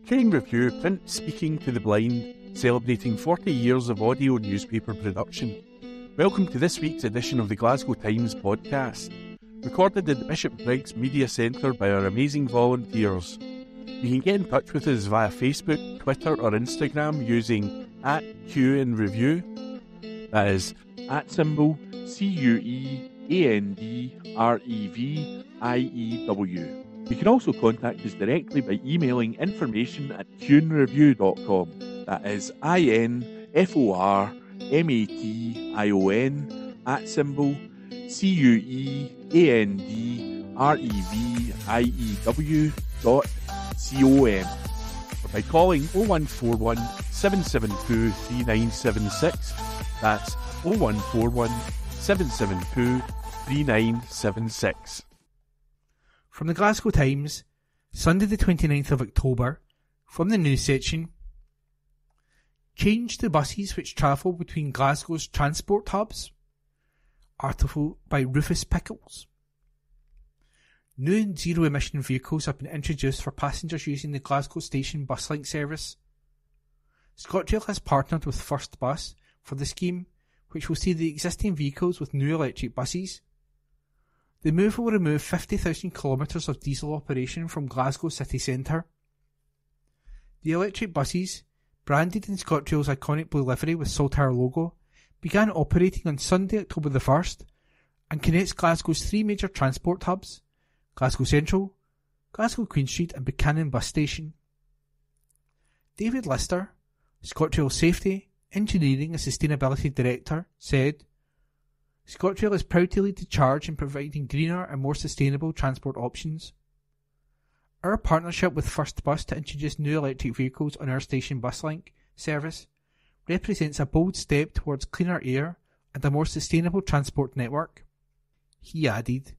Q Review, print speaking to the blind, celebrating 40 years of audio newspaper production. Welcome to this week's edition of the Glasgow Times Podcast, recorded in the Bishop Briggs Media Centre by our amazing volunteers. You can get in touch with us via Facebook, Twitter or Instagram using @QNReview. That is @CUEANDREVIEW. You can also contact us directly by emailing information@QNReview.com. That is INFORMATION@CUEANDREVIEW.com, or by calling 0141 772 3976. That's 0141 772 3976. From the Glasgow Times, Sunday the 29th of October, from the news section. Change the buses which travel between Glasgow's transport hubs. Article by Rufus Pickles. New zero-emission vehicles have been introduced for passengers using the Glasgow Station bus link service. ScotRail has partnered with First Bus for the scheme, which will see the existing vehicles with new electric buses. The move will remove 50,000 kilometres of diesel operation from Glasgow city centre. The electric buses, branded in ScotRail's iconic blue livery with Saltire logo, began operating on Sunday, October the 1st, and connects Glasgow's three major transport hubs: Glasgow Central, Glasgow Queen Street and Buchanan Bus Station. David Lister, ScotRail Safety, Engineering and Sustainability Director, said, ScotRail is proud to lead the charge in providing greener and more sustainable transport options. Our partnership with First Bus to introduce new electric vehicles on our station bus link service represents a bold step towards cleaner air and a more sustainable transport network. He added,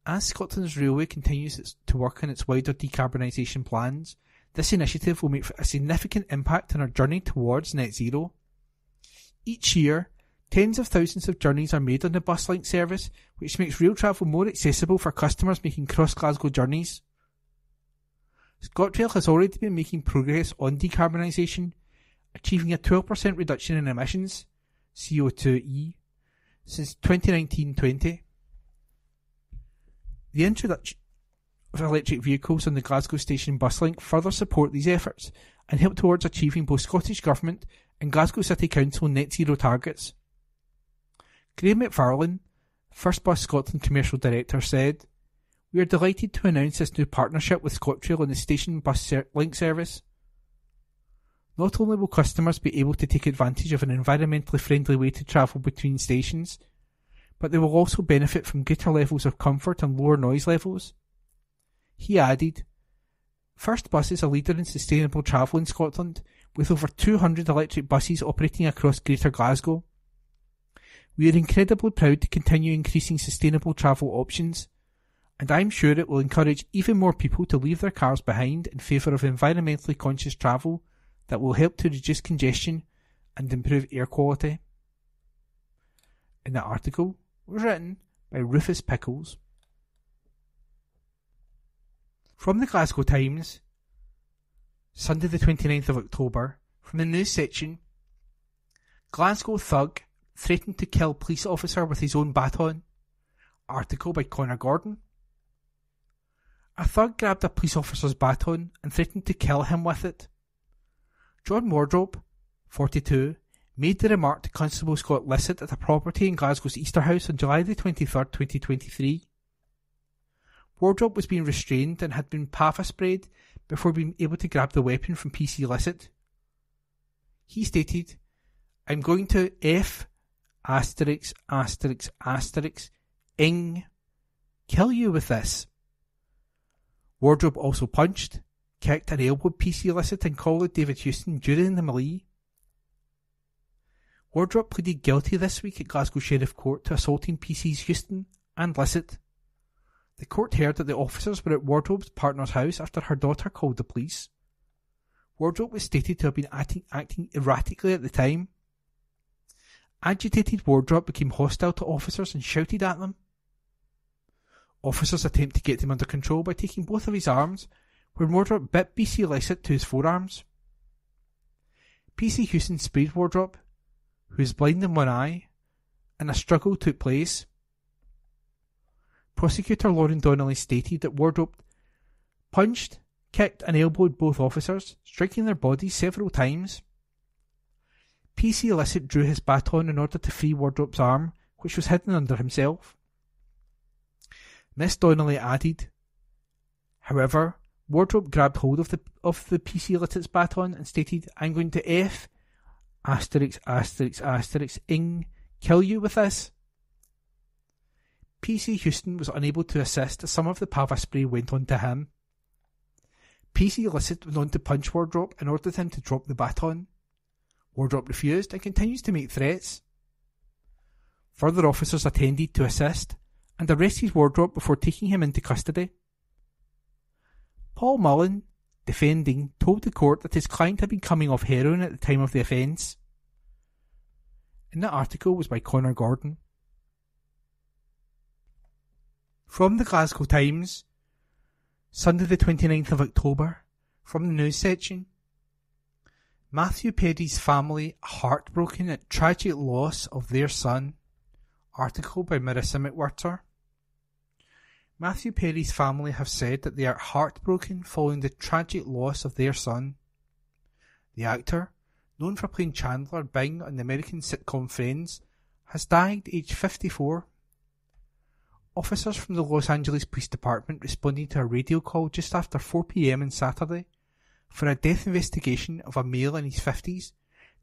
as Scotland's railway continues to work on its wider decarbonisation plans, this initiative will make a significant impact on our journey towards net zero. Each year, tens of thousands of journeys are made on the bus link service, which makes rail travel more accessible for customers making cross-Glasgow journeys. ScotRail has already been making progress on decarbonisation, achieving a 12% reduction in emissions, CO2e, since 2019-20. The introduction of electric vehicles on the Glasgow Station bus link further support these efforts and help towards achieving both Scottish Government and Glasgow City Council net zero targets. Graham McFarlane, First Bus Scotland Commercial Director, said, we are delighted to announce this new partnership with ScotRail on the station bus link service. Not only will customers be able to take advantage of an environmentally friendly way to travel between stations, but they will also benefit from greater levels of comfort and lower noise levels. He added, First Bus is a leader in sustainable travel in Scotland, with over 200 electric buses operating across Greater Glasgow. We are incredibly proud to continue increasing sustainable travel options, and I'm sure it will encourage even more people to leave their cars behind in favour of environmentally conscious travel that will help to reduce congestion and improve air quality. And that article was written by Rufus Pickles. From the Glasgow Times, Sunday the 29th of October, from the news section, Glasgow thug threatened to kill police officer with his own baton. Article by Connor Gordon. A thug grabbed a police officer's baton and threatened to kill him with it. John Wardrope, 42, made the remark to Constable Scott Lissett at a property in Glasgow's Easterhouse on July the 23rd, 2023. Wardrope was being restrained and had been papa sprayed before being able to grab the weapon from PC Lissett. He stated, I'm going to F ****ing kill you with this. Wardrope also punched, kicked and elbowed PC Lissett and colleague David Houston during the melee. Wardrope pleaded guilty this week at Glasgow Sheriff Court to assaulting PC's Houston and Lissett. The court heard that the officers were at Wardrope's partner's house after her daughter called the police. Wardrope was stated to have been acting erratically at the time. Agitated Wardrope became hostile to officers and shouted at them. Officers attempt to get him under control by taking both of his arms, when Wardrop bit PC Lissett to his forearms. PC Houston sprayed Wardrop, who is blind in one eye, and a struggle took place. Prosecutor Lauren Donnelly stated that Wardrop punched, kicked and elbowed both officers, striking their bodies several times. PC Lissett drew his baton in order to free Wardrop's arm, which was hidden under himself. Miss Donnelly added, however, Wardrop grabbed hold of the PC Lissett's baton and stated, I'm going to F ing kill you with this. PC Houston was unable to assist as some of the Pava spray went on to him. PC Lissett went on to punch Wardrop and ordered him to drop the baton. Wardrop refused and continues to make threats. Further officers attended to assist and arrested Wardrop before taking him into custody. Paul Mullen, defending, told the court that his client had been coming off heroin at the time of the offence. And that article was by Connor Gordon. From the Glasgow Times, Sunday the 29th of October, from the news section. Matthew Perry's family heartbroken at tragic loss of their son. Article by Marissa McWhirter. Matthew Perry's family have said that they are heartbroken following the tragic loss of their son. The actor, known for playing Chandler Bing on the American sitcom Friends, has died aged 54. Officers from the Los Angeles Police Department responded to a radio call just after 4 p.m. on Saturday for a death investigation of a male in his 50s,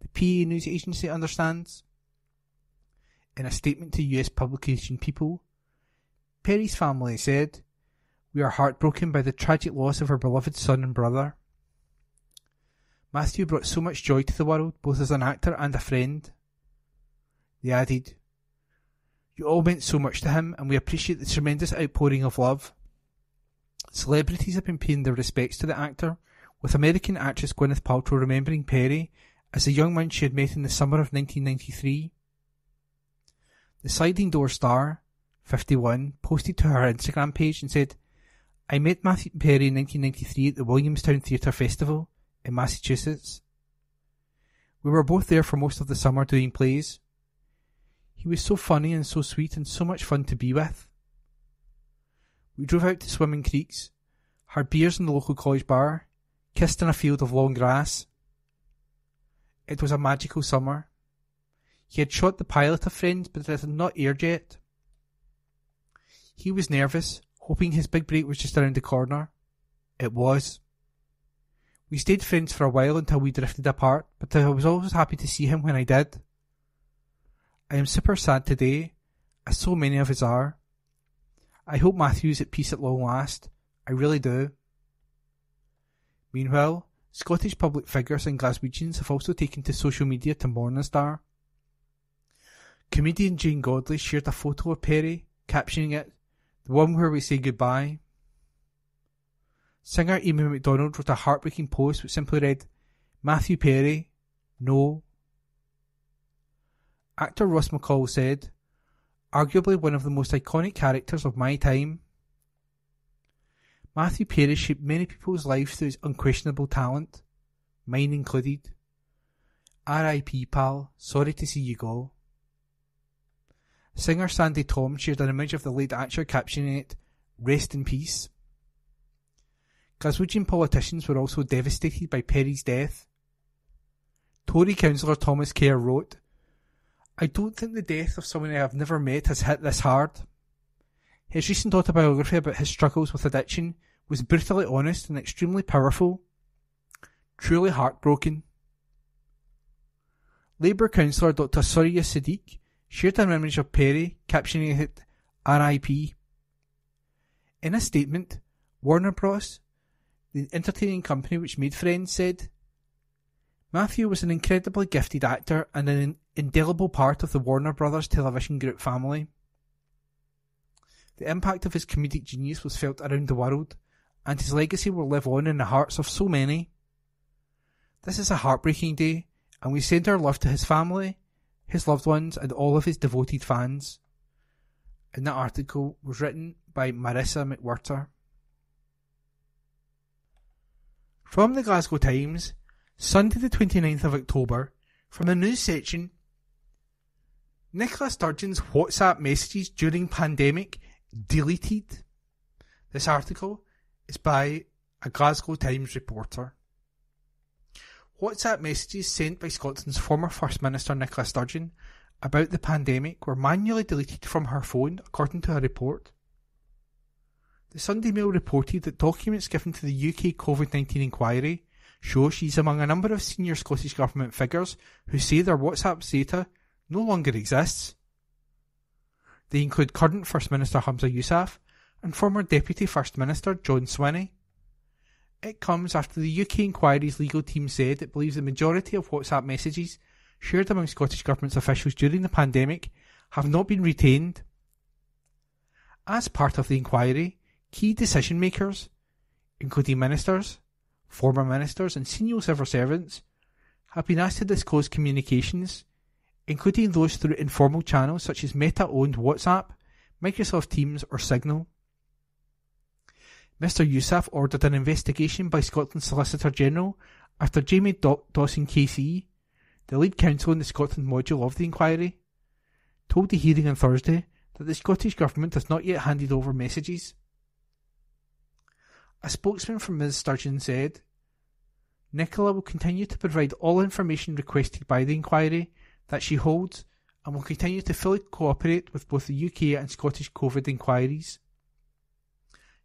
the PA news agency understands. In a statement to US publication People, Perry's family said, "We are heartbroken by the tragic loss of our beloved son and brother. Matthew brought so much joy to the world, both as an actor and a friend." They added, "You all meant so much to him, and we appreciate the tremendous outpouring of love." Celebrities have been paying their respects to the actor, with American actress Gwyneth Paltrow remembering Perry as the young man she had met in the summer of 1993. The Sliding Door star, 51, posted to her Instagram page and said, "I met Matthew Perry in 1993 at the Williamstown Theatre Festival in Massachusetts. We were both there for most of the summer doing plays. He was so funny and so sweet and so much fun to be with. We drove out to Swimming Creeks, had beers in the local college bar, kissed in a field of long grass. It was a magical summer. He had shot the pilot of Friends, but it had not aired yet. He was nervous, hoping his big break was just around the corner. It was. We stayed friends for a while until we drifted apart, but I was always happy to see him when I did. I am super sad today, as so many of us are. I hope Matthew is at peace at long last. I really do." Meanwhile, Scottish public figures and Glaswegians have also taken to social media to mourn the star. Comedian Jane Godley shared a photo of Perry, captioning it, "The one where we say goodbye." Singer Amy MacDonald wrote a heartbreaking post which simply read, "Matthew Perry, no." Actor Ross McCall said, "Arguably one of the most iconic characters of my time. Matthew Perry shaped many people's lives through his unquestionable talent, mine included. R.I.P. pal, sorry to see you go." Singer Sandy Tom shared an image of the late actor captioning it, "Rest in peace." Glaswegian politicians were also devastated by Perry's death. Tory councillor Thomas Kerr wrote, "I don't think the death of someone I have never met has hit this hard. His recent autobiography about his struggles with addiction was brutally honest and extremely powerful. Truly heartbroken." Labour councillor Dr. Surya Siddique shared an image of Perry, captioning it, "R.I.P. In a statement, Warner Bros., the entertaining company which made Friends, said, "Matthew was an incredibly gifted actor and an indelible part of the Warner Brothers television group family. The impact of his comedic genius was felt around the world, and his legacy will live on in the hearts of so many. This is a heartbreaking day, and we send our love to his family, his loved ones, and all of his devoted fans." And that article was written by Marissa McWhirter. From the Glasgow Times, Sunday the 29th of October, from the news section, Nicola Sturgeon's WhatsApp messages during pandemic deleted. This article is by a Glasgow Times reporter. WhatsApp messages sent by Scotland's former First Minister Nicola Sturgeon about the pandemic were manually deleted from her phone, according to a report. The Sunday Mail reported that documents given to the UK COVID-19 inquiry show she's among a number of senior Scottish Government figures who say their WhatsApp data no longer exists. They include current First Minister Humza Yousaf and former Deputy First Minister John Swinney. It comes after the UK inquiry's legal team said it believes the majority of WhatsApp messages shared among Scottish Government's officials during the pandemic have not been retained. As part of the inquiry, key decision makers, including ministers, former ministers and senior civil servants, have been asked to disclose communications, including those through informal channels such as Meta-owned WhatsApp, Microsoft Teams or Signal. Mr Yousaf ordered an investigation by Scotland's Solicitor General after Jamie Dawson KC, the lead counsel in the Scotland module of the inquiry, told the hearing on Thursday that the Scottish Government has not yet handed over messages. A spokesman from Ms Sturgeon said, Nicola will continue to provide all information requested by the inquiry that she holds and will continue to fully cooperate with both the UK and Scottish COVID inquiries.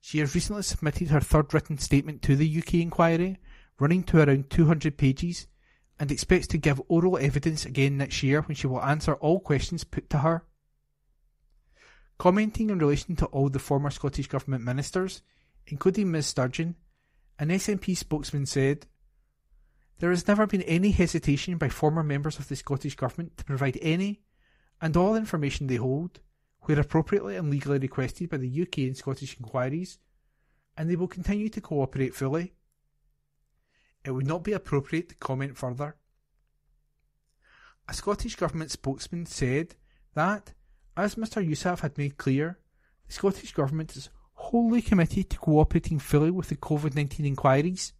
She has recently submitted her third written statement to the UK inquiry, running to around 200 pages, and expects to give oral evidence again next year when she will answer all questions put to her. Commenting in relation to all the former Scottish Government ministers, including Ms Sturgeon, an SNP spokesman said, There has never been any hesitation by former members of the Scottish Government to provide any and all information they hold, where appropriately and legally requested by the UK and Scottish inquiries, and they will continue to cooperate fully. It would not be appropriate to comment further. A Scottish Government spokesman said that, as Mr Yousaf had made clear, the Scottish Government is wholly committed to cooperating fully with the COVID-19 inquiries.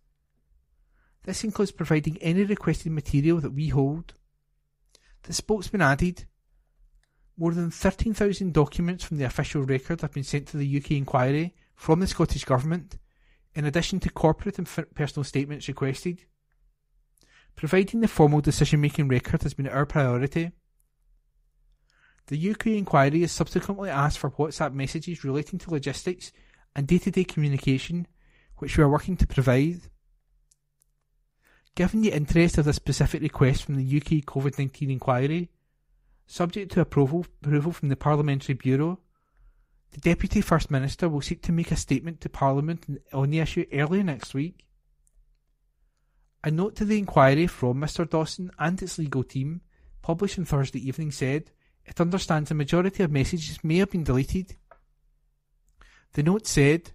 This includes providing any requested material that we hold. The spokesman added, More than 13,000 documents from the official record have been sent to the UK inquiry from the Scottish Government, in addition to corporate and personal statements requested. Providing the formal decision-making record has been our priority. The UK inquiry has subsequently asked for WhatsApp messages relating to logistics and day-to-day communication, which we are working to provide. Given the interest of the specific request from the UK COVID-19 inquiry, subject to approval from the Parliamentary Bureau, the Deputy First Minister will seek to make a statement to Parliament on the issue early next week. A note to the inquiry from Mr Dawson and its legal team, published on Thursday evening, said it understands the majority of messages may have been deleted. The note said,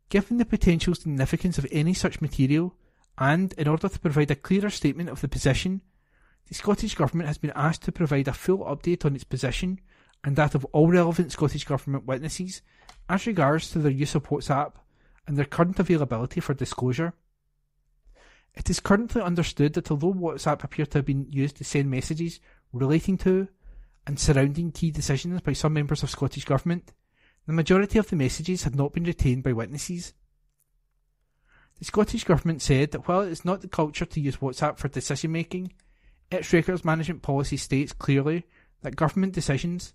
Given the potential significance of any such material, and in order to provide a clearer statement of the position, the Scottish Government has been asked to provide a full update on its position and that of all relevant Scottish Government witnesses as regards to their use of WhatsApp and their current availability for disclosure. It is currently understood that although WhatsApp appear to have been used to send messages relating to and surrounding key decisions by some members of Scottish Government, the majority of the messages had not been retained by witnesses. The Scottish Government said that while it is not the culture to use WhatsApp for decision making, its records management policy states clearly that government decisions,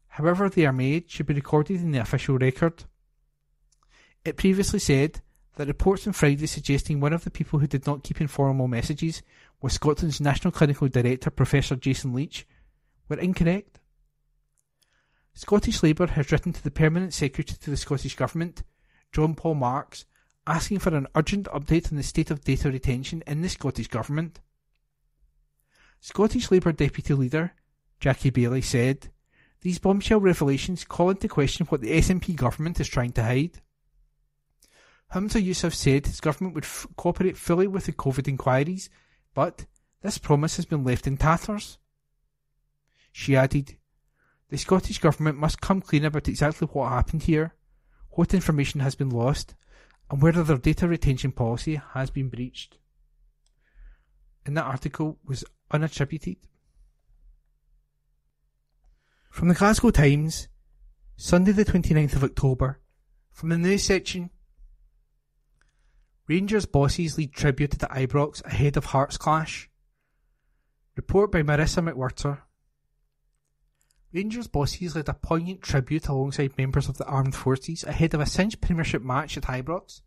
however they are made, should be recorded in the official record. It previously said that reports on Friday suggesting one of the people who did not keep informal messages was Scotland's National Clinical Director Professor Jason Leach were incorrect. Scottish Labour has written to the Permanent Secretary to the Scottish Government, John Paul Marks, asking for an urgent update on the state of data retention in the Scottish Government. Scottish Labour Deputy Leader, Jackie Baillie, said, These bombshell revelations call into question what the SNP government is trying to hide. Humza Yousaf said his government would cooperate fully with the COVID inquiries, but this promise has been left in tatters. She added, The Scottish Government must come clean about exactly what happened here, what information has been lost, and whether their data retention policy has been breached. And that article was unattributed. From the Glasgow Times, Sunday the 29th of October, from the news section, Rangers bosses lead tribute at Ibrox ahead of Hearts clash. Report by Marissa McWhirter. Rangers bosses led a poignant tribute alongside members of the armed forces ahead of a cinched Premiership match at Ibrox.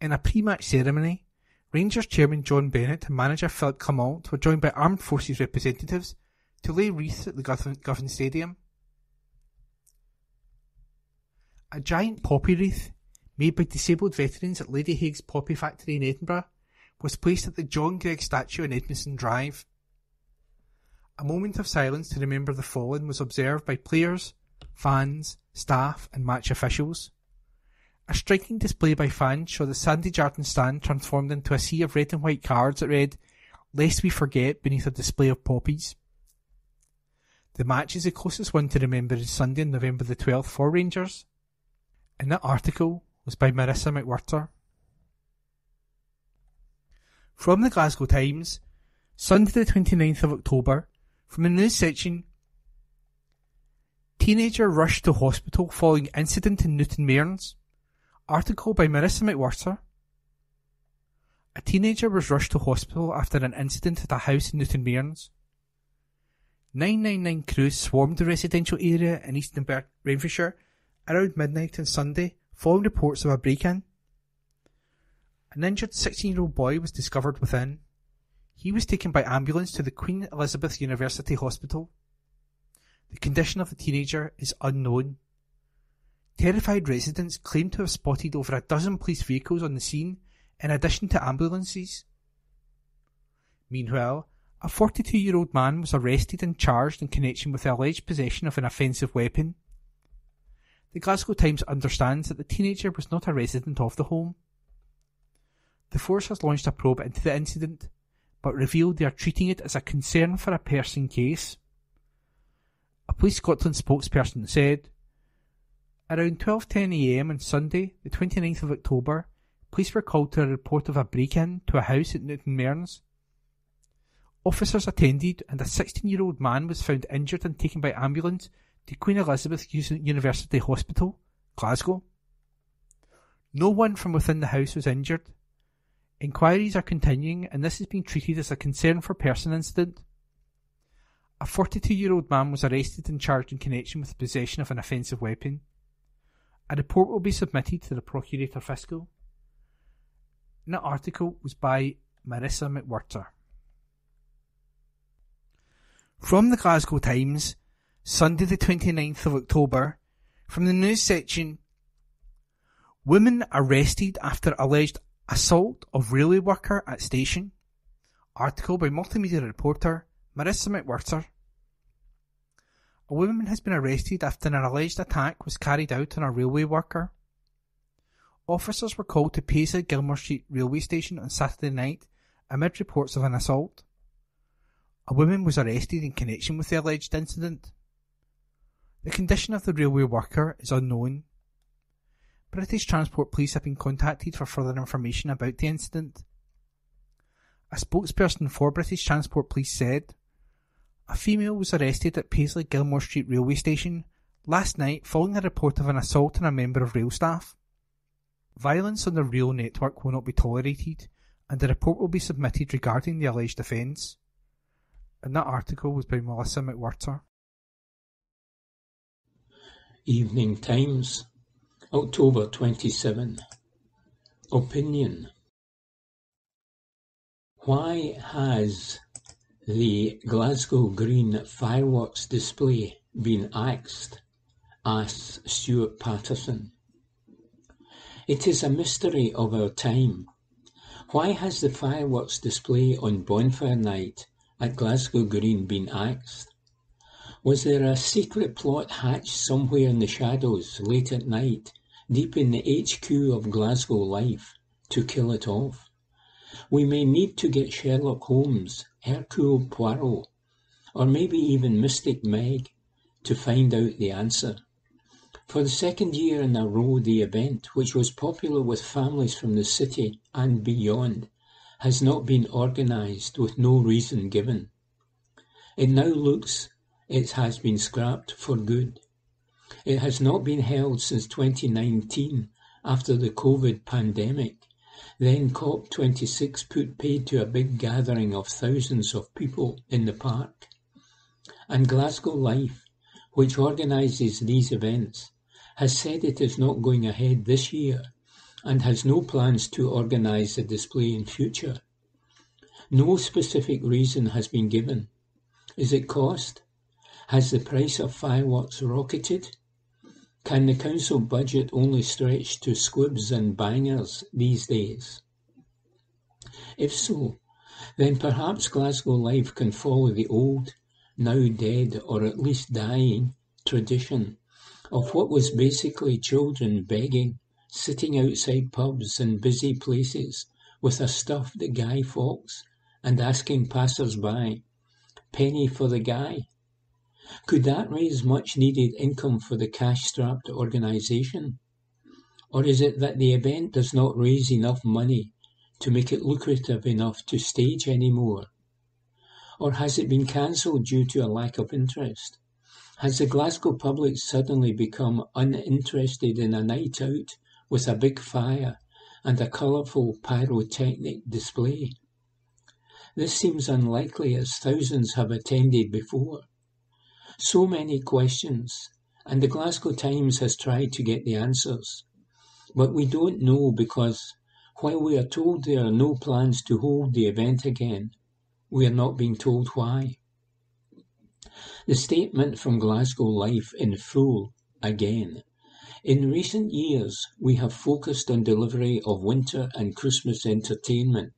In a pre-match ceremony, Rangers chairman John Bennett and manager Philip Clement were joined by armed forces representatives to lay wreaths at the Govan Stadium. A giant poppy wreath, made by disabled veterans at Lady Haig's Poppy Factory in Edinburgh, was placed at the John Gregg statue in Edmondson Drive. A moment of silence to remember the fallen was observed by players, fans, staff and match officials. A striking display by fans saw the Sandy Jardine stand transformed into a sea of red and white cards that read, "Lest we forget," beneath a display of poppies. The match is the closest one to remember is Sunday, November the 12th for Rangers. And that article was by Marissa McWhirter. From the Glasgow Times, Sunday the 29th of October, from the news section, teenager rushed to hospital following incident in Newton Mearns. Article by Marissa McWhirter. A teenager was rushed to hospital after an incident at a house in Newton Mearns. 999 crews swarmed the residential area in eastern Renfrewshire around midnight on Sunday following reports of a break-in. An injured 16-year-old boy was discovered within. He was taken by ambulance to the Queen Elizabeth University Hospital. The condition of the teenager is unknown. Terrified residents claim to have spotted over a dozen police vehicles on the scene in addition to ambulances. Meanwhile, a 42-year-old man was arrested and charged in connection with the alleged possession of an offensive weapon. The Glasgow Times understands that the teenager was not a resident of the home. The force has launched a probe into the incident, but revealed they are treating it as a concern for a person case. A Police Scotland spokesperson said, around 12:10am on Sunday, the 29th of October, police were called to a report of a break-in to a house at Newton Mearns. Officers attended and a 16-year-old man was found injured and taken by ambulance to Queen Elizabeth University Hospital, Glasgow. No one from within the house was injured. Inquiries are continuing and this is being treated as a concern for person incident. A 42-year-old man was arrested and charged in connection with the possession of an offensive weapon. A report will be submitted to the Procurator Fiscal. And that article was by Marissa McWhirter. From the Glasgow Times, Sunday the 29th of October, from the news section, women arrested after alleged assault of railway worker at station. Article by multimedia reporter Marissa McWhirter. A woman has been arrested after an alleged attack was carried out on a railway worker. Officers were called to Paisley Gilmore Street railway station on Saturday night amid reports of an assault. A woman was arrested in connection with the alleged incident. The condition of the railway worker is unknown. British Transport Police have been contacted for further information about the incident. A spokesperson for British Transport Police said, a female was arrested at Paisley Gilmore Street railway station last night following a report of an assault on a member of rail staff. Violence on the rail network will not be tolerated and a report will be submitted regarding the alleged offence. And that article was by Melissa McWhirter. Evening Times, October 27. Opinion. Why has the Glasgow Green fireworks display been axed? Asks Stuart Patterson. It is a mystery of our time. Why has the fireworks display on Bonfire Night at Glasgow Green been axed? Was there a secret plot hatched somewhere in the shadows late at night, deep in the HQ of Glasgow life, to kill it off? We may need to get Sherlock Holmes, Hercule Poirot, or maybe even Mystic Meg to find out the answer. For the second year in a row, the event, which was popular with families from the city and beyond, has not been organised with no reason given. It now looks it has been scrapped for good. It has not been held since 2019 after the COVID pandemic. Then COP26 put paid to a big gathering of thousands of people in the park. And Glasgow Life, which organises these events, has said it is not going ahead this year and has no plans to organise a display in future. No specific reason has been given. Is it cost? Has the price of fireworks rocketed? Can the council budget only stretch to squibs and bangers these days? If so, then perhaps Glasgow Life can follow the old, now dead or at least dying, tradition of what was basically children begging, sitting outside pubs and busy places with a stuffed Guy Fawkes and asking passers-by, penny for the guy. Could that raise much needed income for the cash-strapped organisation? Or is it that the event does not raise enough money to make it lucrative enough to stage anymore? Or has it been cancelled due to a lack of interest? Has the Glasgow public suddenly become uninterested in a night out with a big fire and a colourful pyrotechnic display? This seems unlikely as thousands have attended before. So many questions, and the Glasgow Times has tried to get the answers. But we don't know because, while we are told there are no plans to hold the event again, we are not being told why. The statement from Glasgow Life in full, again. In recent years, we have focused on delivery of winter and Christmas entertainment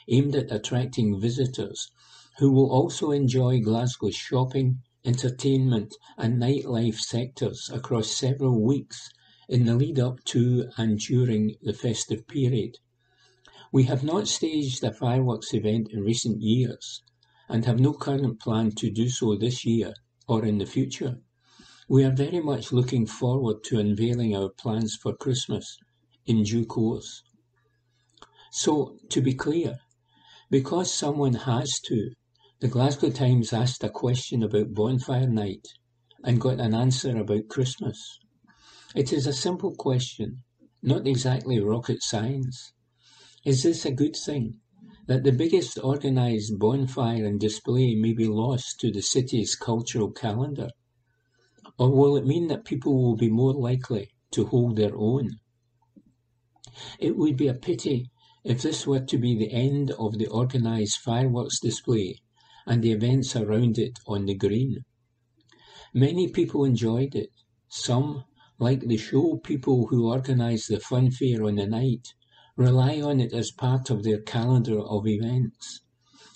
aimed at attracting visitors who will also enjoy Glasgow's shopping, entertainment and nightlife sectors across several weeks in the lead up to and during the festive period. We have not staged a fireworks event in recent years and have no current plan to do so this year or in the future. We are very much looking forward to unveiling our plans for Christmas in due course. So, to be clear, because someone has to, the Glasgow Times asked a question about bonfire night and got an answer about Christmas. It is a simple question, not exactly rocket science. Is this a good thing, that the biggest organised bonfire and display may be lost to the city's cultural calendar? Or will it mean that people will be more likely to hold their own? It would be a pity if this were to be the end of the organised fireworks display and the events around it on the green. Many people enjoyed it. Some, like the show people who organise the fun fair on the night, rely on it as part of their calendar of events.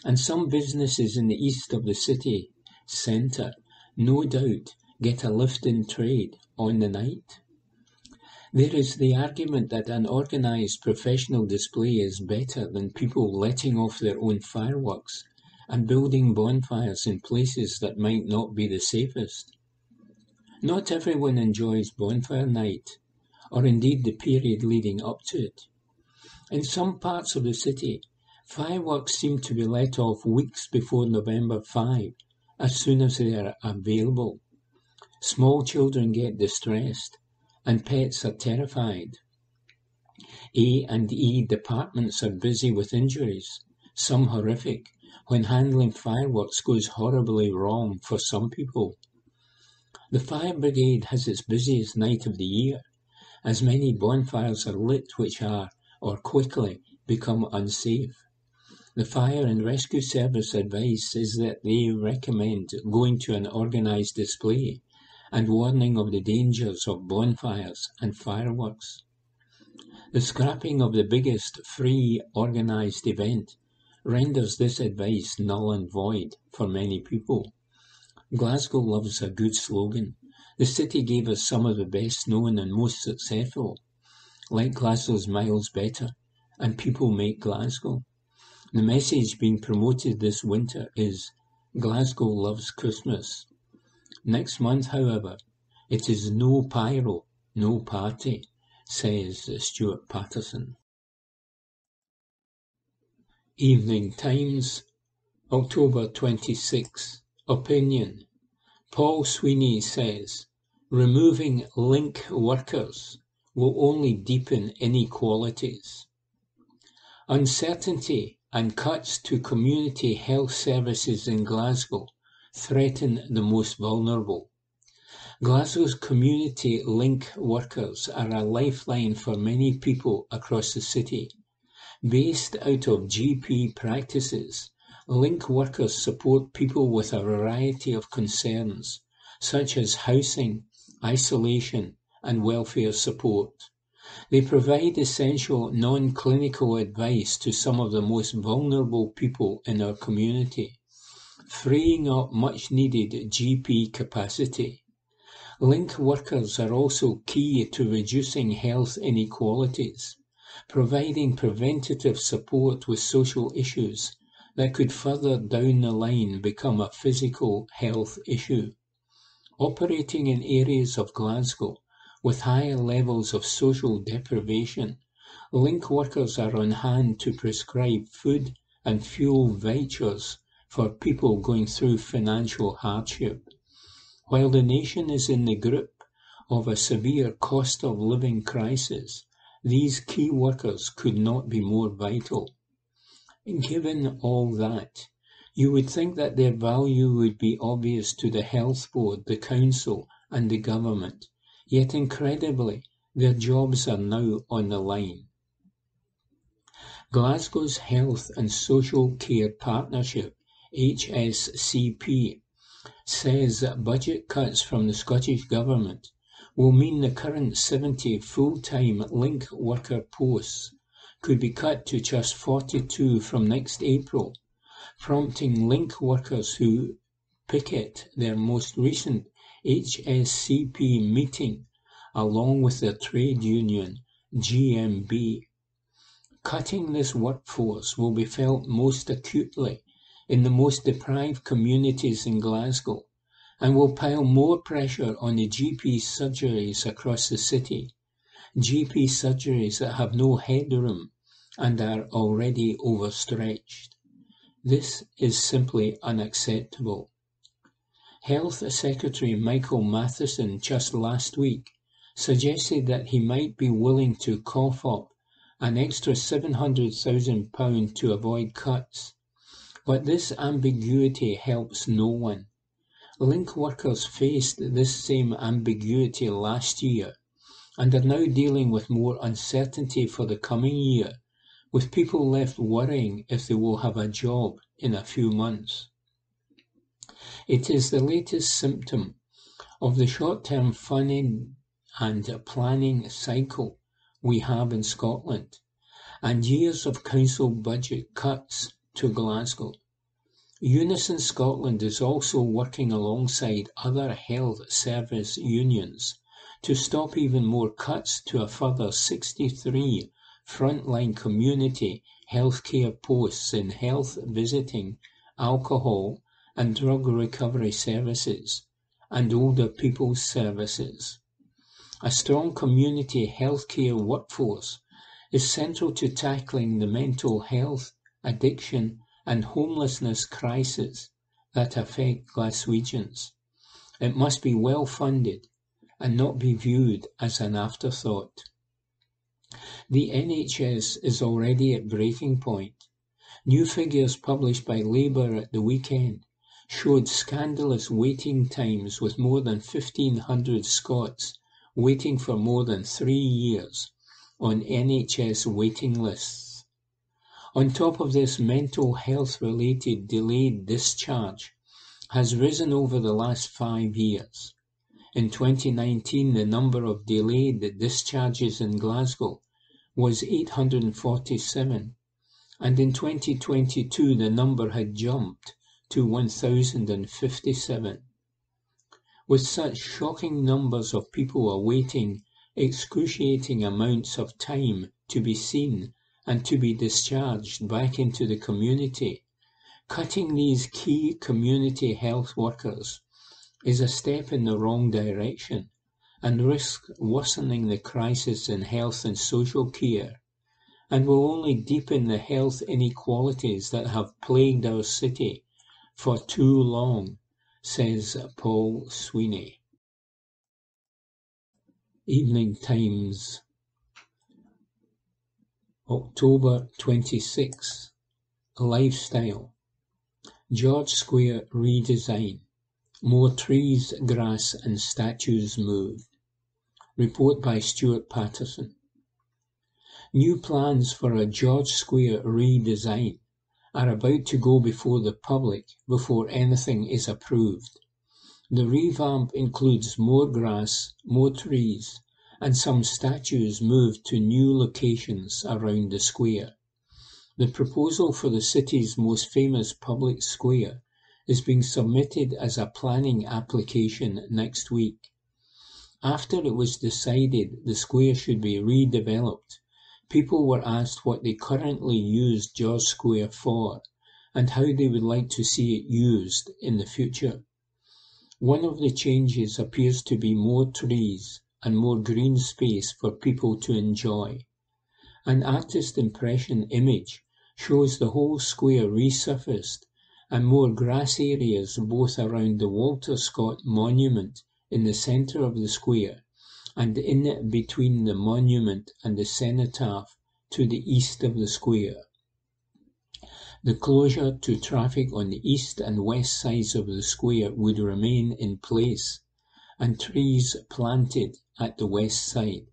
And some businesses in the east of the city centre, no doubt, get a lift in trade on the night. There is the argument that an organised professional display is better than people letting off their own fireworks and building bonfires in places that might not be the safest. Not everyone enjoys bonfire night, or indeed the period leading up to it. In some parts of the city, fireworks seem to be let off weeks before November 5, as soon as they are available. Small children get distressed, and pets are terrified. A&E departments are busy with injuries, some horrific, when handling fireworks goes horribly wrong for some people. The fire brigade has its busiest night of the year, as many bonfires are lit which are, or quickly, become unsafe. The fire and rescue service advice is that they recommend going to an organised display and warning of the dangers of bonfires and fireworks. The scrapping of the biggest free organised event renders this advice null and void for many people. Glasgow loves a good slogan. The city gave us some of the best known and most successful, like Glasgow's Miles Better, and People Make Glasgow. The message being promoted this winter is Glasgow loves Christmas. Next month, however, It is no pyro, no party, says Stuart Patterson. Evening Times, October 26. Opinion. Paul Sweeney says, removing link workers will only deepen inequalities. Uncertainty and cuts to community health services in Glasgow threaten the most vulnerable. Glasgow's community link workers are a lifeline for many people across the city. Based out of GP practices, link workers support people with a variety of concerns, such as housing, isolation, and welfare support. They provide essential non-clinical advice to some of the most vulnerable people in our community, freeing up much-needed GP capacity. Link workers are also key to reducing health inequalities, providing preventative support with social issues that could further down the line become a physical health issue. Operating in areas of Glasgow with higher levels of social deprivation, link workers are on hand to prescribe food and fuel vouchers for people going through financial hardship. While the nation is in the grip of a severe cost of living crisis, these key workers could not be more vital. Given all that, you would think that their value would be obvious to the Health Board, the Council and the Government, yet incredibly, their jobs are now on the line. Glasgow's Health and Social Care Partnership, HSCP, says that budget cuts from the Scottish Government will mean the current 70 full-time link worker posts could be cut to just 42 from next April, prompting link workers who picket their most recent HSCP meeting along with their trade union, GMB. Cutting this workforce will be felt most acutely in the most deprived communities in Glasgow and will pile more pressure on the GP surgeries across the city, GP surgeries that have no headroom and are already overstretched. This is simply unacceptable. Health Secretary Michael Matheson just last week suggested that he might be willing to cough up an extra £700,000 to avoid cuts. But this ambiguity helps no one. Link workers faced this same ambiguity last year and are now dealing with more uncertainty for the coming year, with people left worrying if they will have a job in a few months. It is the latest symptom of the short-term funding and planning cycle we have in Scotland, and years of council budget cuts to Glasgow. Unison Scotland is also working alongside other health service unions to stop even more cuts to a further 63 frontline community healthcare posts in health visiting, alcohol and drug recovery services, and older people's services. A strong community healthcare workforce is central to tackling the mental health, addiction and homelessness crisis that affect Glaswegians. It must be well funded and not be viewed as an afterthought. The NHS is already at breaking point. New figures published by Labour at the weekend showed scandalous waiting times, with more than 1,500 Scots waiting for more than 3 years on NHS waiting lists. On top of this, mental health-related delayed discharge has risen over the last 5 years. In 2019, the number of delayed discharges in Glasgow was 847, and in 2022 the number had jumped to 1,057. With such shocking numbers of people awaiting excruciating amounts of time to be seen and to be discharged back into the community, cutting these key community health workers is a step in the wrong direction and risk worsening the crisis in health and social care, and will only deepen the health inequalities that have plagued our city for too long, says Paul Sweeney. Evening Times, October 26. Lifestyle. George Square redesign. More trees, grass and statues moved. Report by Stuart Patterson. New plans for a George Square redesign are about to go before the public before anything is approved. The revamp includes more grass, more trees, and some statues moved to new locations around the square. The proposal for the city's most famous public square is being submitted as a planning application next week. After it was decided the square should be redeveloped, people were asked what they currently use George Square for and how they would like to see it used in the future. One of the changes appears to be more trees and more green space for people to enjoy. An artist impression image shows the whole square resurfaced and more grass areas both around the Walter Scott Monument in the centre of the square and in between the monument and the cenotaph to the east of the square. The closure to traffic on the east and west sides of the square would remain in place, and trees planted at the west side.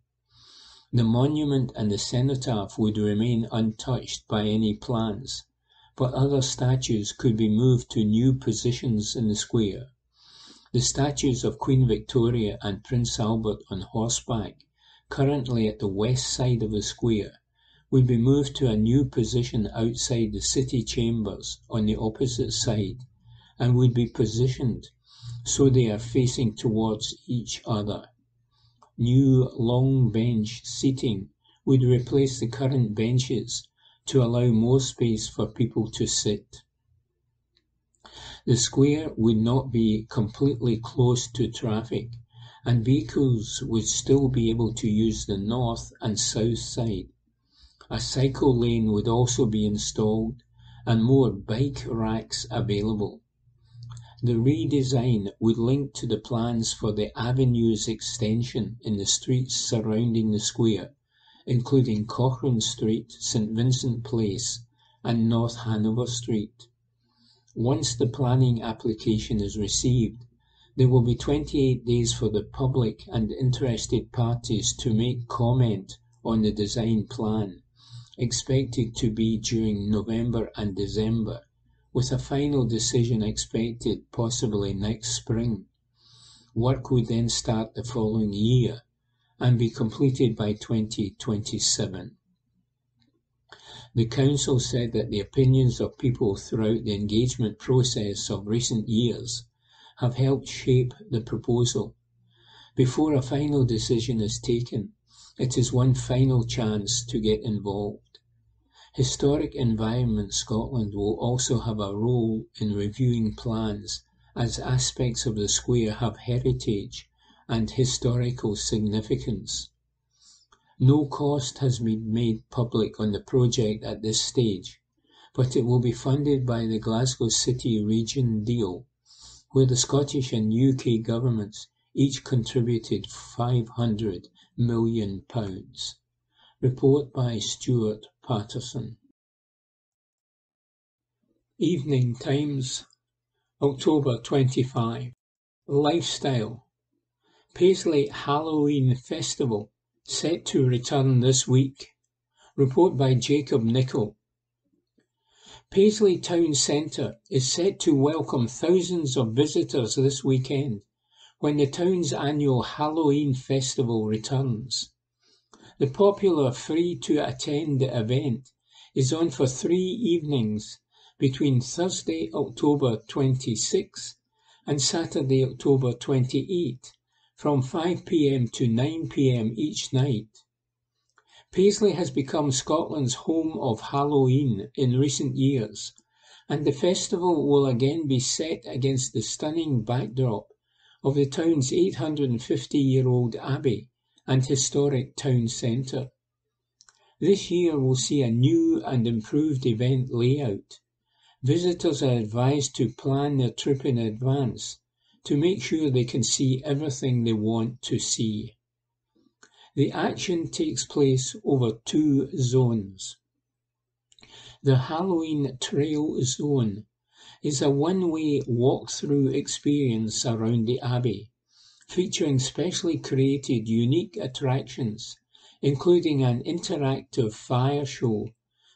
The monument and the cenotaph would remain untouched by any plans, but other statues could be moved to new positions in the square. The statues of Queen Victoria and Prince Albert on horseback, currently at the west side of the square, would be moved to a new position outside the city chambers on the opposite side and would be positioned so they are facing towards each other. New long bench seating would replace the current benches to allow more space for people to sit. The square would not be completely closed to traffic, and vehicles would still be able to use the north and south side. A cycle lane would also be installed and more bike racks available. The redesign would link to the plans for the avenues extension in the streets surrounding the square, including Cochrane Street, St Vincent Place and North Hanover Street. Once the planning application is received, there will be 28 days for the public and interested parties to make comment on the design plan, expected to be during November and December, with a final decision expected possibly next spring. Work would then start the following year and be completed by 2027. The Council said that the opinions of people throughout the engagement process of recent years have helped shape the proposal. Before a final decision is taken, it is one final chance to get involved. Historic Environment Scotland will also have a role in reviewing plans as aspects of the square have heritage and historical significance. No cost has been made public on the project at this stage, but it will be funded by the Glasgow City Region deal, where the Scottish and UK governments each contributed £500 million. Report by Stuart Patterson. Evening Times, October 25. Lifestyle. Paisley Halloween Festival set to return this week. Report by Jacob Nichol. Paisley Town Centre is set to welcome thousands of visitors this weekend when the town's annual Halloween Festival returns. The popular free-to-attend event is on for 3 evenings between Thursday, October 26 and Saturday, October 28, from 5 p.m. to 9 p.m. each night. Paisley has become Scotland's home of Halloween in recent years, and the festival will again be set against the stunning backdrop of the town's 850-year-old abbey and historic town centre. This year will see a new and improved event layout. Visitors are advised to plan their trip in advance to make sure they can see everything they want to see. The action takes place over 2 zones. The Halloween Trail Zone is a one-way walk-through experience around the Abbey, featuring specially created unique attractions, including an interactive fire show,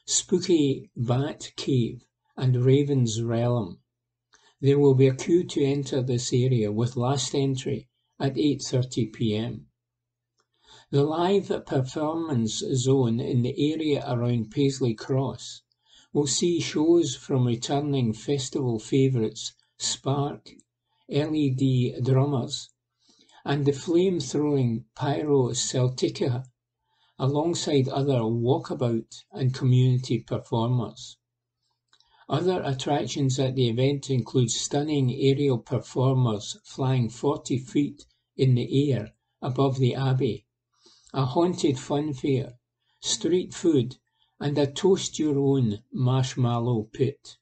spooky bat cave, and Raven's Realm. There will be a queue to enter this area with last entry at 8:30 p.m. The live performance zone in the area around Paisley Cross will see shows from returning festival favourites Spark, LED drummers, and the flame-throwing Pyro Celtica, alongside other walkabout and community performers. Other attractions at the event include stunning aerial performers flying 40 feet in the air above the Abbey, a haunted fun fair, street food, and a toast-your-own marshmallow pit.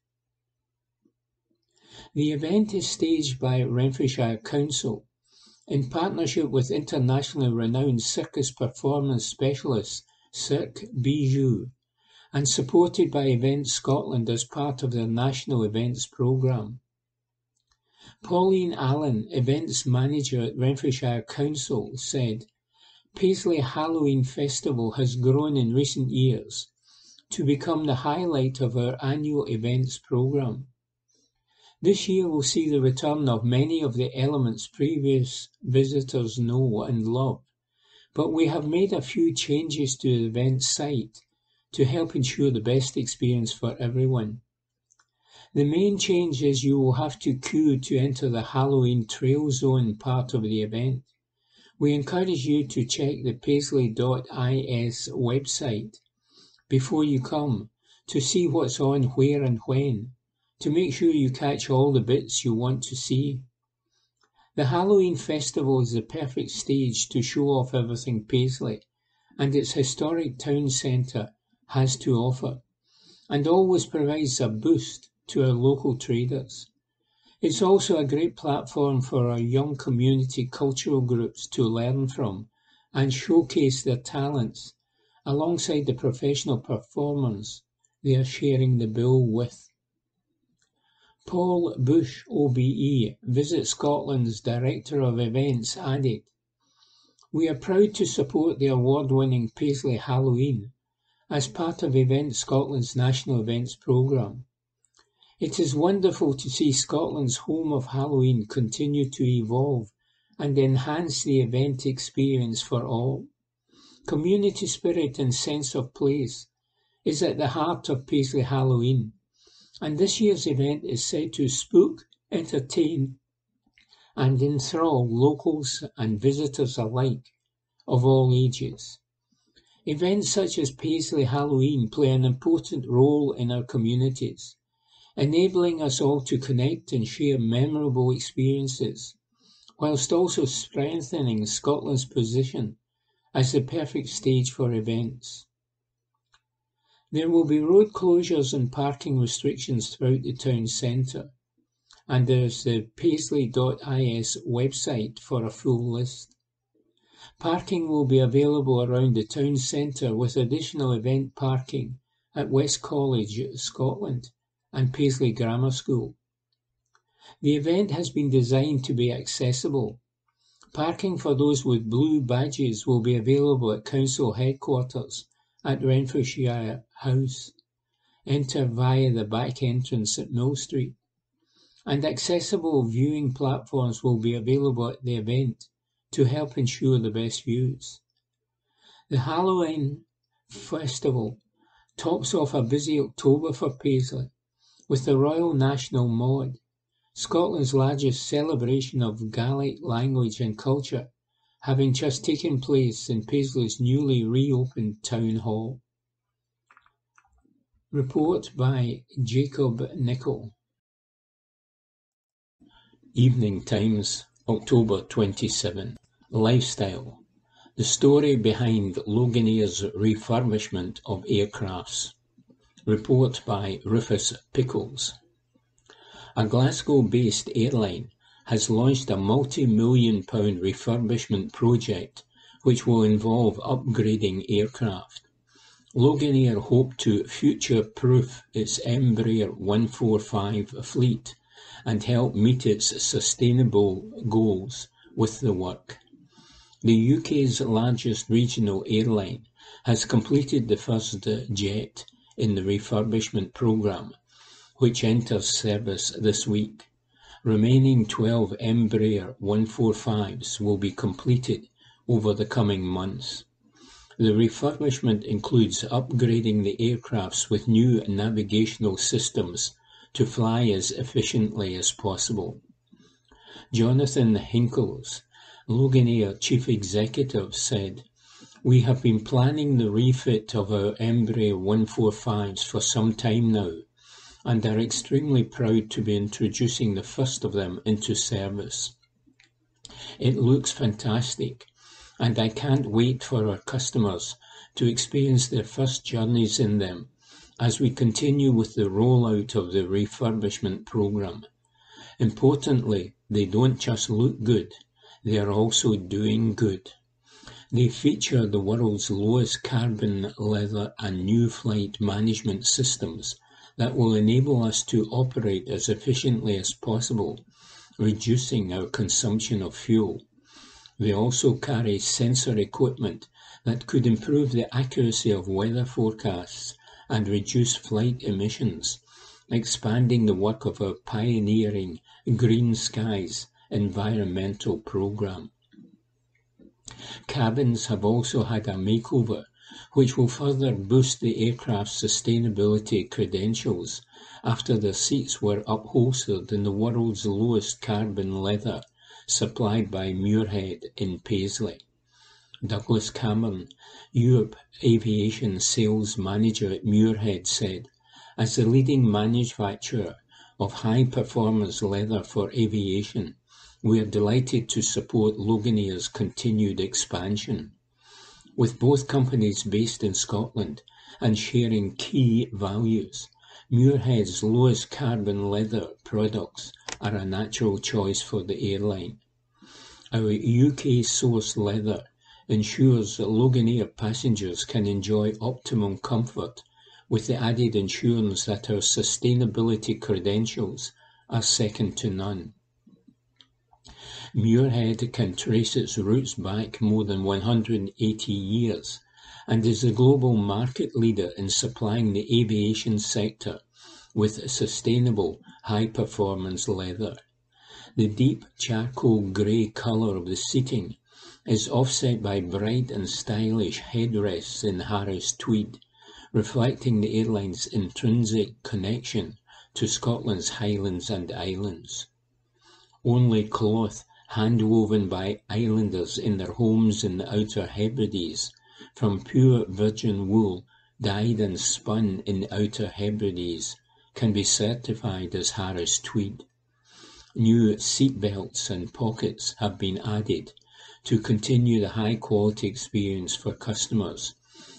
The event is staged by Renfrewshire Council in partnership with internationally renowned circus performance specialist Cirque Bijou and supported by Events Scotland as part of their national events programme. Pauline Allen, events manager at Renfrewshire Council, said, "Paisley Halloween Festival has grown in recent years to become the highlight of our annual events programme. This year will see the return of many of the elements previous visitors know and love, but we have made a few changes to the event site to help ensure the best experience for everyone. The main change is you will have to queue to enter the Halloween Trail Zone part of the event. We encourage you to check the paisley.is website before you come to see what's on where and when, to make sure you catch all the bits you want to see. The Halloween Festival is the perfect stage to show off everything Paisley and its historic town centre has to offer, and always provides a boost to our local traders. It's also a great platform for our young community cultural groups to learn from and showcase their talents alongside the professional performers they are sharing the bill with." Paul Bush, OBE, Visit Scotland's Director of Events, added, "We are proud to support the award-winning Paisley Halloween as part of Events Scotland's national events programme. It is wonderful to see Scotland's home of Halloween continue to evolve and enhance the event experience for all. Community spirit and sense of place is at the heart of Paisley Halloween, and this year's event is set to spook, entertain, and enthrall locals and visitors alike of all ages. Events such as Paisley Halloween play an important role in our communities, enabling us all to connect and share memorable experiences, whilst also strengthening Scotland's position as the perfect stage for events. There will be road closures and parking restrictions throughout the town centre, and there is the paisley.is website for a full list. Parking will be available around the town centre with additional event parking at West College, Scotland, and Paisley Grammar School. The event has been designed to be accessible. Parking for those with blue badges will be available at Council Headquarters at Renfrewshire House. Enter via the back entrance at Mill Street. And accessible viewing platforms will be available at the event to help ensure the best views. The Halloween Festival tops off a busy October for Paisley with the Royal National Mod, Scotland's largest celebration of Gaelic language and culture, having just taken place in Paisley's newly reopened Town Hall. Report by Jacob Nichol. Evening Times. October 27. Lifestyle. The story behind Loganair's refurbishment of aircrafts. Report by Rufus Pickles. A Glasgow-based airline has launched a multi-million-pound refurbishment project which will involve upgrading aircraft. Loganair hope to future-proof its Embraer 145 fleet and help meet its sustainable goals with the work. The UK's largest regional airline has completed the first jet in the refurbishment programme, which enters service this week. Remaining 12 Embraer 145s will be completed over the coming months. The refurbishment includes upgrading the aircrafts with new navigational systems to fly as efficiently as possible. Jonathan Hinkles, Loganair Chief Executive, said, "We have been planning the refit of our Embraer 145s for some time now, and are extremely proud to be introducing the first of them into service. It looks fantastic, and I can't wait for our customers to experience their first journeys in them as we continue with the rollout of the refurbishment programme. Importantly, they don't just look good, they are also doing good. They feature the world's lowest carbon leather and new flight management systems that will enable us to operate as efficiently as possible, reducing our consumption of fuel. They also carry sensor equipment that could improve the accuracy of weather forecasts and reduce flight emissions, expanding the work of our pioneering Green Skies environmental programme. Cabins have also had a makeover, which will further boost the aircraft's sustainability credentials after the seats were upholstered in the world's lowest carbon leather supplied by Muirhead in Paisley. Douglas Cameron, Europe Aviation Sales Manager at Muirhead, said, "As the leading manufacturer of high-performance leather for aviation, we are delighted to support Loganair's continued expansion. With both companies based in Scotland and sharing key values, Muirhead's lowest carbon leather products are a natural choice for the airline. Our UK-sourced leather ensures that Loganair passengers can enjoy optimum comfort with the added assurance that our sustainability credentials are second to none." Muirhead can trace its roots back more than 180 years and is the global market leader in supplying the aviation sector with sustainable, high-performance leather. The deep charcoal grey colour of the seating is offset by bright and stylish headrests in Harris tweed, reflecting the airline's intrinsic connection to Scotland's Highlands and Islands. Only cloth hand-woven by islanders in their homes in the Outer Hebrides, from pure virgin wool dyed and spun in the Outer Hebrides, can be certified as Harris tweed. New seat belts and pockets have been added to continue the high-quality experience for customers,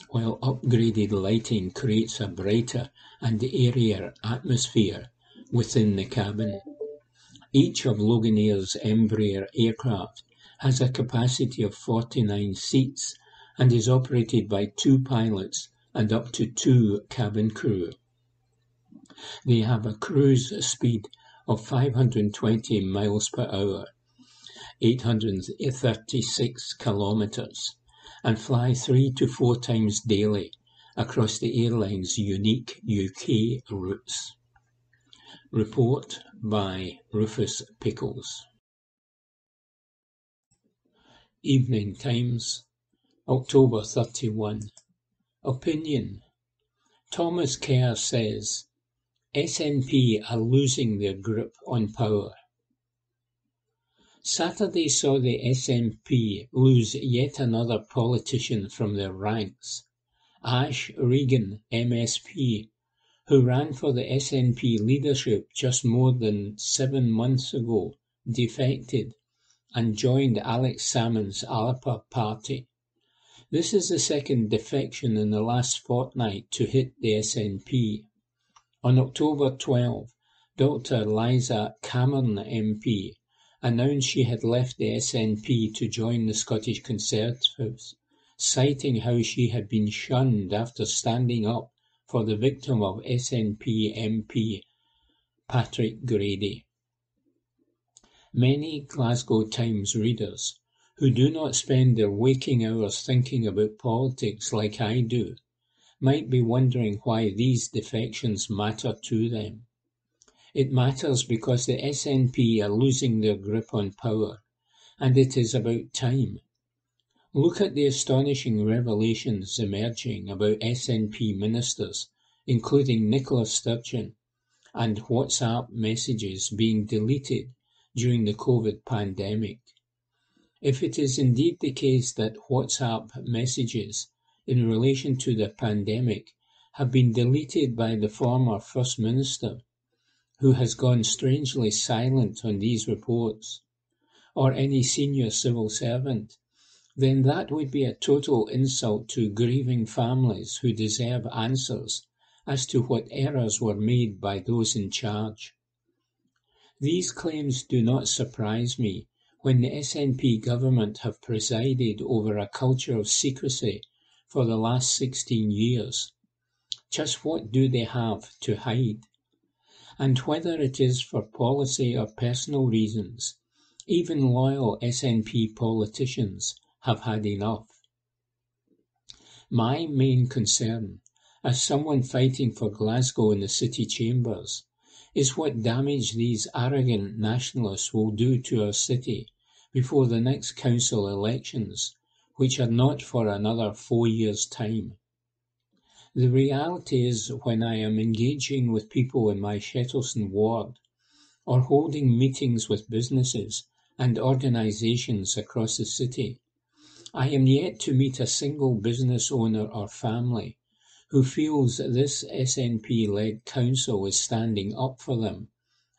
while upgraded lighting creates a brighter and airier atmosphere within the cabin. Each of Loganair's Embraer aircraft has a capacity of 49 seats and is operated by 2 pilots and up to 2 cabin crew. They have a cruise speed of 520 miles per hour, 836 kilometres, and fly 3 to 4 times daily across the airline's unique UK routes. Report by Rufus Pickles. Evening Times, October 31. Opinion. Thomas Kerr says, SNP are losing their grip on power. Saturday saw the SNP lose yet another politician from their ranks. Ash Regan, MSP, who ran for the SNP leadership just more than 7 months ago, defected and joined Alex Salmond's Alapa party. This is the second defection in the last fortnight to hit the SNP. On October 12, Dr. Liza Cameron MP announced she had left the SNP to join the Scottish Conservatives, citing how she had been shunned after standing up for the victim of SNP MP Patrick Grady. Many Glasgow Times readers, who do not spend their waking hours thinking about politics like I do, might be wondering why these defections matter to them. It matters because the SNP are losing their grip on power, and it is about time. Look at the astonishing revelations emerging about SNP ministers, including Nicola Sturgeon, and WhatsApp messages being deleted during the COVID pandemic. If it is indeed the case that WhatsApp messages in relation to the pandemic have been deleted by the former First Minister, who has gone strangely silent on these reports, or any senior civil servant, then that would be a total insult to grieving families who deserve answers as to what errors were made by those in charge. These claims do not surprise me when the SNP government have presided over a culture of secrecy for the last 16 years. Just what do they have to hide? And whether it is for policy or personal reasons, even loyal SNP politicians have had enough. My main concern, as someone fighting for Glasgow in the city chambers, is what damage these arrogant nationalists will do to our city before the next council elections, which are not for another 4 years' time. The reality is, when I am engaging with people in my Shettleston ward, or holding meetings with businesses and organisations across the city, I am yet to meet a single business owner or family who feels that this SNP-led council is standing up for them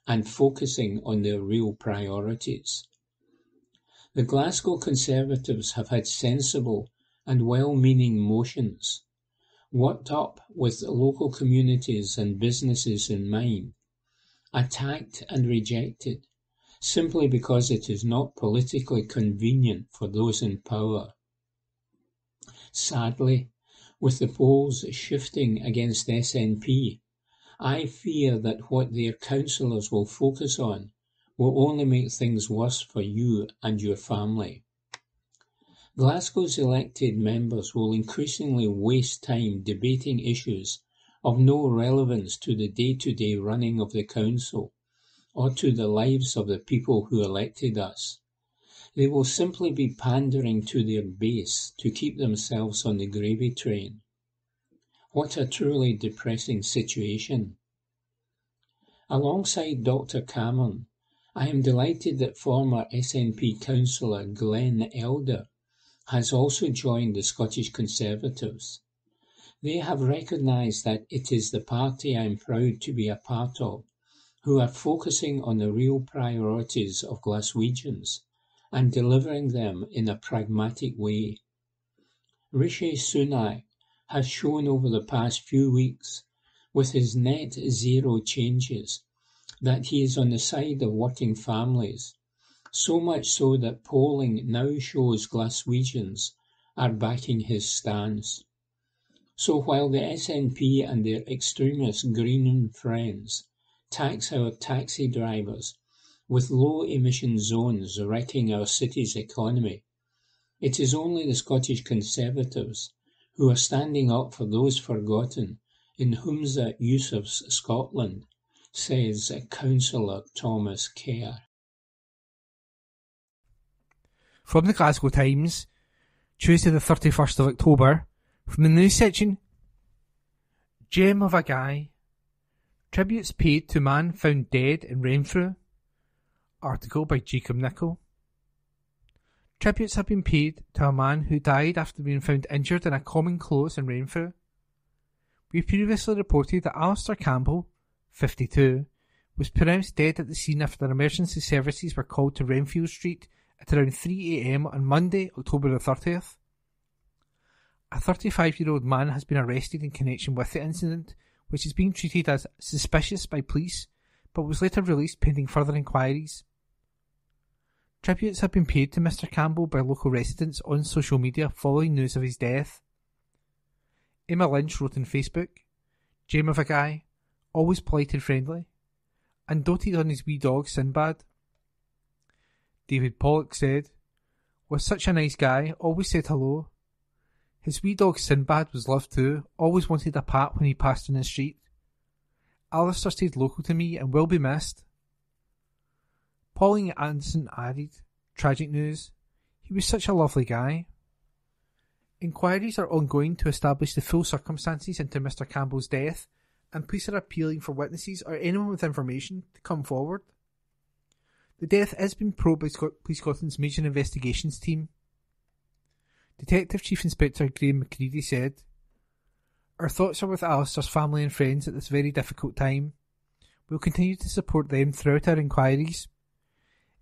and focusing on their real priorities. The Glasgow Conservatives have had sensible and well-meaning motions, worked up with local communities and businesses in mind, attacked and rejected, simply because it is not politically convenient for those in power. Sadly, with the polls shifting against SNP, I fear that what their councillors will focus on will only make things worse for you and your family. Glasgow's elected members will increasingly waste time debating issues of no relevance to the day-to-day running of the council or to the lives of the people who elected us. They will simply be pandering to their base to keep themselves on the gravy train. What a truly depressing situation. Alongside Dr. Cameron, I am delighted that former SNP councillor Glenn Elder has also joined the Scottish Conservatives. They have recognised that it is the party I am proud to be a part of, who are focusing on the real priorities of Glaswegians and delivering them in a pragmatic way. Rishi Sunak has shown over the past few weeks, with his net zero changes, that he is on the side of working families, so much so that polling now shows Glaswegians are backing his stance. So while the SNP and their extremist Green friends tax our taxi drivers with low-emission zones wrecking our city's economy, it is only the Scottish Conservatives who are standing up for those forgotten in Humza Yousaf's Scotland, says Councillor Thomas Kerr. From the Glasgow Times, Tuesday the 31st of October, from the news section, Gem of a Guy, tributes paid to man found dead in Renfrew, article by Jacob Nichol. Tributes have been paid to a man who died after being found injured in a common close in Renfrew. We previously reported that Alistair Campbell, 52, was pronounced dead at the scene after emergency services were called to Renfield Street at around 3 a.m. on Monday, October the 30th. A 35-year-old man has been arrested in connection with the incident, which is being treated as suspicious by police, but was later released pending further inquiries. Tributes have been paid to Mr. Campbell by local residents on social media following news of his death. Emma Lynch wrote on Facebook, "Gem of a guy, always polite and friendly," and doted on his wee dog Sinbad. David Pollock said, "Was such a nice guy, always said hello. His wee dog Sinbad was loved too, always wanted a pat when he passed in the street. Alistair stayed local to me and will be missed." Pauline Anderson added, "Tragic news. He was such a lovely guy." Inquiries are ongoing to establish the full circumstances into Mr. Campbell's death, and police are appealing for witnesses or anyone with information to come forward. The death has been probed by Police Scotland's Major Investigations team. Detective Chief Inspector Graham McCready said, "Our thoughts are with Alistair's family and friends at this very difficult time. We'll continue to support them throughout our inquiries.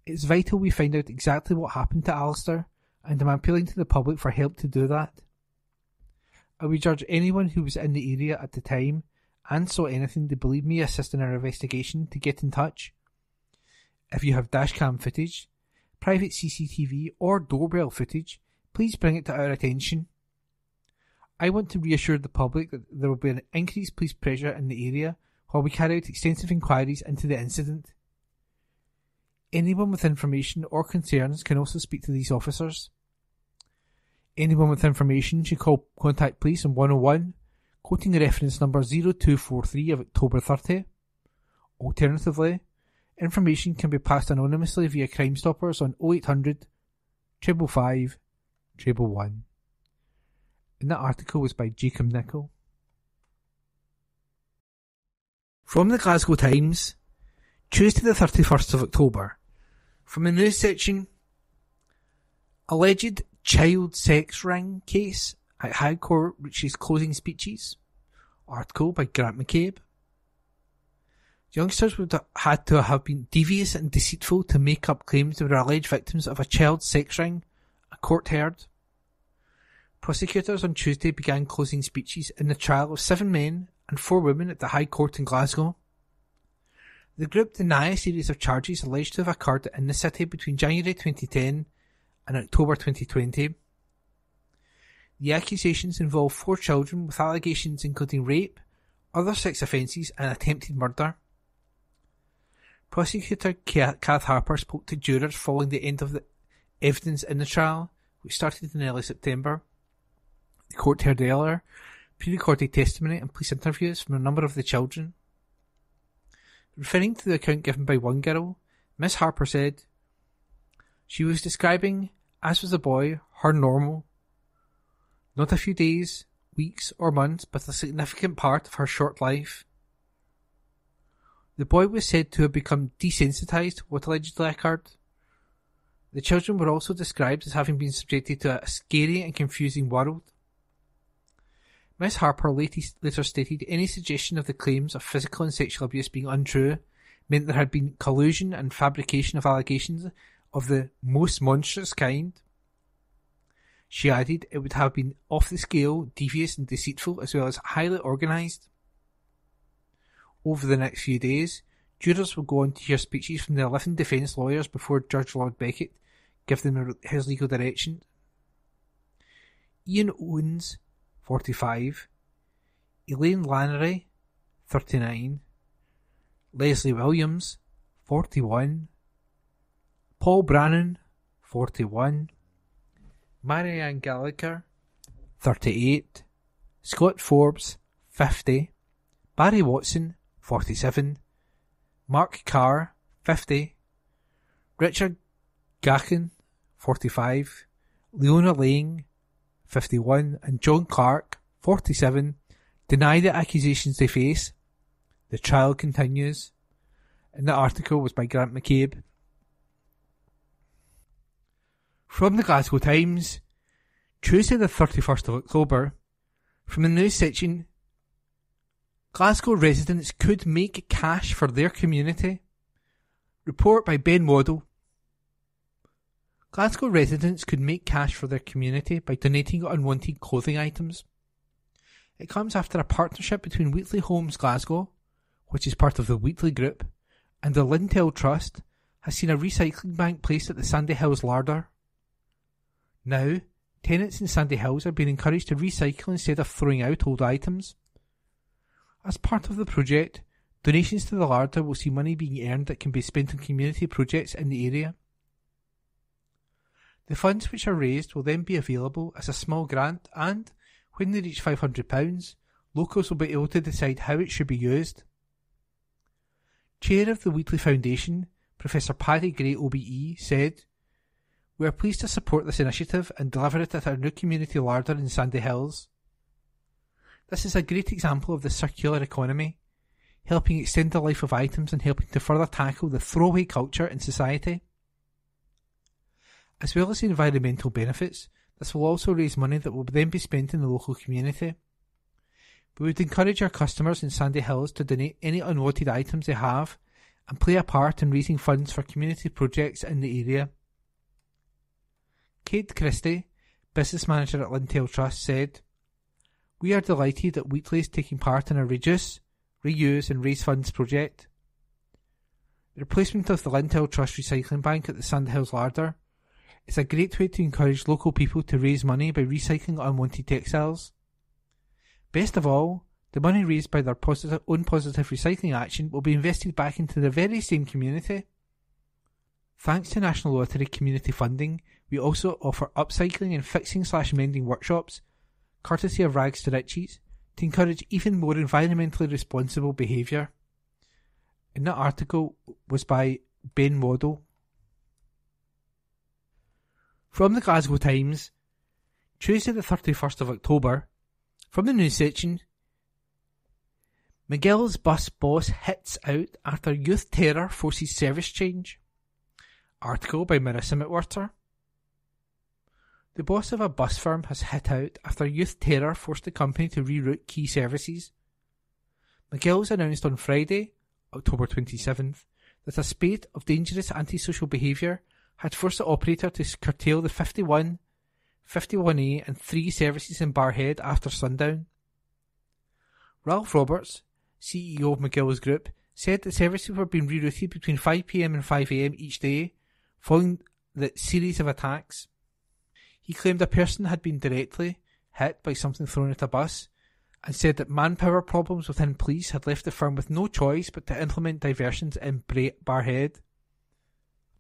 It's vital we find out exactly what happened to Alistair, and I'm appealing to the public for help to do that. I would urge anyone who was in the area at the time and saw anything to believe me assist in our investigation to get in touch. If you have dashcam footage, private CCTV or doorbell footage, please bring it to our attention. I want to reassure the public that there will be an increased police pressure in the area while we carry out extensive inquiries into the incident. Anyone with information or concerns can also speak to these officers. Anyone with information should contact police on 101, quoting the reference number 0243 of October 30. Alternatively, information can be passed anonymously via Crime Stoppers on 0800 555 111. And that article was by Jacob Nichol. From the Glasgow Times, Tuesday the 31st of October. From the news section, alleged child sex ring case at High Court reaches closing speeches. Article by Grant McCabe. Youngsters would have had to have been devious and deceitful to make up claims they were alleged victims of a child sex ring, a court heard. Prosecutors on Tuesday began closing speeches in the trial of 7 men and 4 women at the High Court in Glasgow. The group deny a series of charges alleged to have occurred in the city between January 2010 and October 2020. The accusations involve 4 children with allegations including rape, other sex offences and attempted murder. Prosecutor Kath Harper spoke to jurors following the end of the evidence in the trial, which started in early September. The court heard earlier pre-recorded testimony and police interviews from a number of the children. Referring to the account given by one girl, Miss Harper said, "She was describing, as was the boy, her normal. Not a few days, weeks or months, but a significant part of her short life. The boy was said to have become desensitised to what allegedly occurred. The children were also described as having been subjected to a scary and confusing world." Miss Harper later stated any suggestion of the claims of physical and sexual abuse being untrue meant there had been collusion and fabrication of allegations of the most monstrous kind. She added it would have been off the scale, devious and deceitful, as well as highly organised. Over the next few days, jurors will go on to hear speeches from the 11 defence lawyers before Judge Lord Beckett give them his legal direction. Ian Owens, 45, Elaine Lannery, 39, Leslie Williams, 41, Paul Brannan, 41, Marianne Gallagher, 38, Scott Forbes, 50, Barry Watson, 47, Mark Carr, 50, Richard Gacken, 45, Leona Lang, 51, and John Clark, 47, deny the accusations they face. The trial continues. And the article was by Grant McCabe. From the Glasgow Times, Tuesday the 31st of October, from the news section, Glasgow residents could make cash for their community. Report by Ben Waddell. Glasgow residents could make cash for their community by donating unwanted clothing items. It comes after a partnership between Wheatley Homes Glasgow, which is part of the Wheatley Group, and the Lintel Trust has seen a recycling bank placed at the Sandy Hills larder. Now, tenants in Sandy Hills are being encouraged to recycle instead of throwing out old items. As part of the project, donations to the larder will see money being earned that can be spent on community projects in the area. The funds which are raised will then be available as a small grant and, when they reach £500, locals will be able to decide how it should be used. Chair of the Wheatley Foundation, Professor Paddy Gray OBE, said, "We are pleased to support this initiative and deliver it at our new community larder in Sandy Hills. This is a great example of the circular economy, helping extend the life of items and helping to further tackle the throwaway culture in society. As well as the environmental benefits, this will also raise money that will then be spent in the local community. We would encourage our customers in Sandy Hills to donate any unwanted items they have and play a part in raising funds for community projects in the area." Kate Christie, business manager at Lintel Trust, said, "We are delighted that Wheatley is taking part in a reduce, reuse and raise funds project. The replacement of the Lintel Trust recycling bank at the Sandy Hills larder is a great way to encourage local people to raise money by recycling unwanted textiles. Best of all, the money raised by their own positive recycling action will be invested back into the very same community. Thanks to National Lottery community funding, we also offer upcycling and fixing/mending workshops, courtesy of Rags to Riches, to encourage even more environmentally responsible behaviour." And that article was by Ben Waddell. From the Glasgow Times, Tuesday the 31st of October, from the news section, McGill's bus boss hits out after youth terror forces service change. Article by Marissa McWhirter. The boss of a bus firm has hit out after youth terror forced the company to reroute key services. McGill's announced on Friday, October 27th, that a spate of dangerous antisocial behaviour had forced the operator to curtail the 51, 51A and 3 services in Barrhead after sundown. Ralph Roberts, CEO of McGill's Group, said that services were being rerouted between 5pm and 5am each day, following the series of attacks. He claimed a person had been directly hit by something thrown at a bus, and said that manpower problems within police had left the firm with no choice but to implement diversions in Barrhead.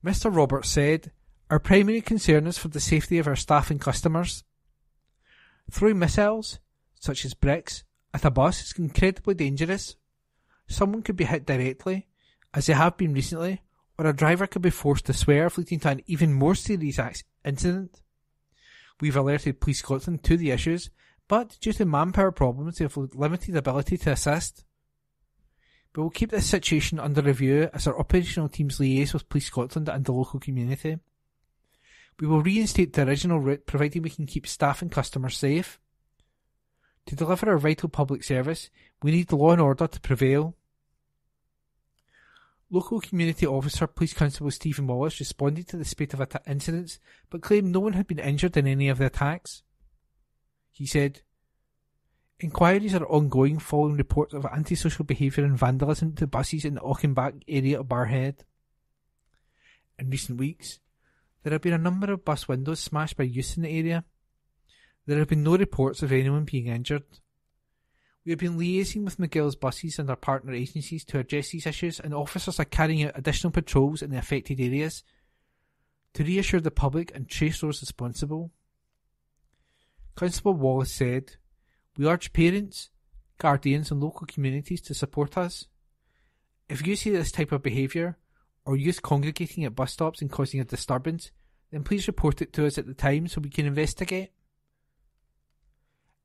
Mr. Roberts said, "Our primary concern is for the safety of our staff and customers. Throwing missiles, such as bricks, at a bus is incredibly dangerous. Someone could be hit directly, as they have been recently, or a driver could be forced to swerve, leading to an even more serious incident. We've alerted Police Scotland to the issues, but due to manpower problems they have limited ability to assist. We will keep this situation under review as our operational teams liaise with Police Scotland and the local community. We will reinstate the original route providing we can keep staff and customers safe. To deliver our vital public service, we need law and order to prevail." Local community officer Police Constable Stephen Wallace responded to the spate of incidents but claimed no one had been injured in any of the attacks. He said, "Inquiries are ongoing following reports of antisocial behaviour and vandalism to buses in the Auchenbach area of Barrhead. In recent weeks, there have been a number of bus windows smashed by youths in the area. There have been no reports of anyone being injured. We have been liaising with McGill's buses and our partner agencies to address these issues, and officers are carrying out additional patrols in the affected areas to reassure the public and trace those responsible." Constable Wallace said, "We urge parents, guardians and local communities to support us. If you see this type of behaviour, or youth congregating at bus stops and causing a disturbance, then please report it to us at the time so we can investigate.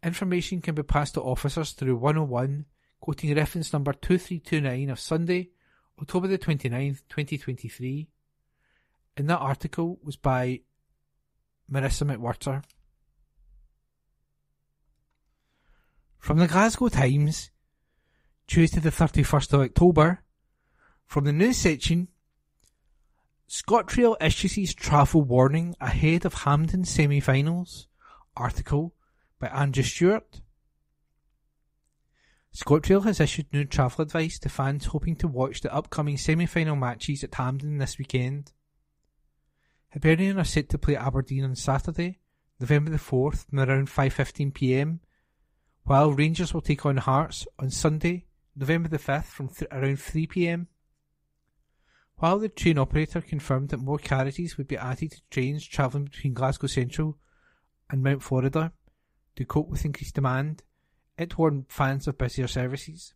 Information can be passed to officers through 101, quoting reference number 2329 of Sunday, October the 29th, 2023. And that article was by Marissa McWhirter. From the Glasgow Times, Tuesday the 31st of October, from the news section, ScotRail issues travel warning ahead of Hampden semi-finals. Article by Andrew Stewart. ScotRail has issued new travel advice to fans hoping to watch the upcoming semi-final matches at Hampden this weekend. Hibernian are set to play Aberdeen on Saturday, November the 4th from around 5:15 p.m, while Rangers will take on Hearts on Sunday, November the 5th from around 3 p.m. While the train operator confirmed that more carriages would be added to trains travelling between Glasgow Central and Mount Florida to cope with increased demand, it warned fans of busier services.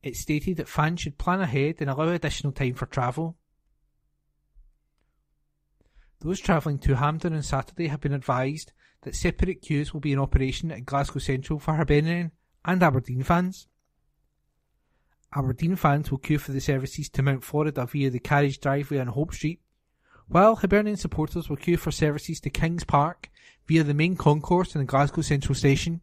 It stated that fans should plan ahead and allow additional time for travel. Those travelling to Hampden on Saturday have been advised that separate queues will be in operation at Glasgow Central for Hibernian and Aberdeen fans. Aberdeen fans will queue for the services to Mount Florida via the carriage driveway on Hope Street, while Hibernian supporters will queue for services to Kings Park via the main concourse in the Glasgow Central Station.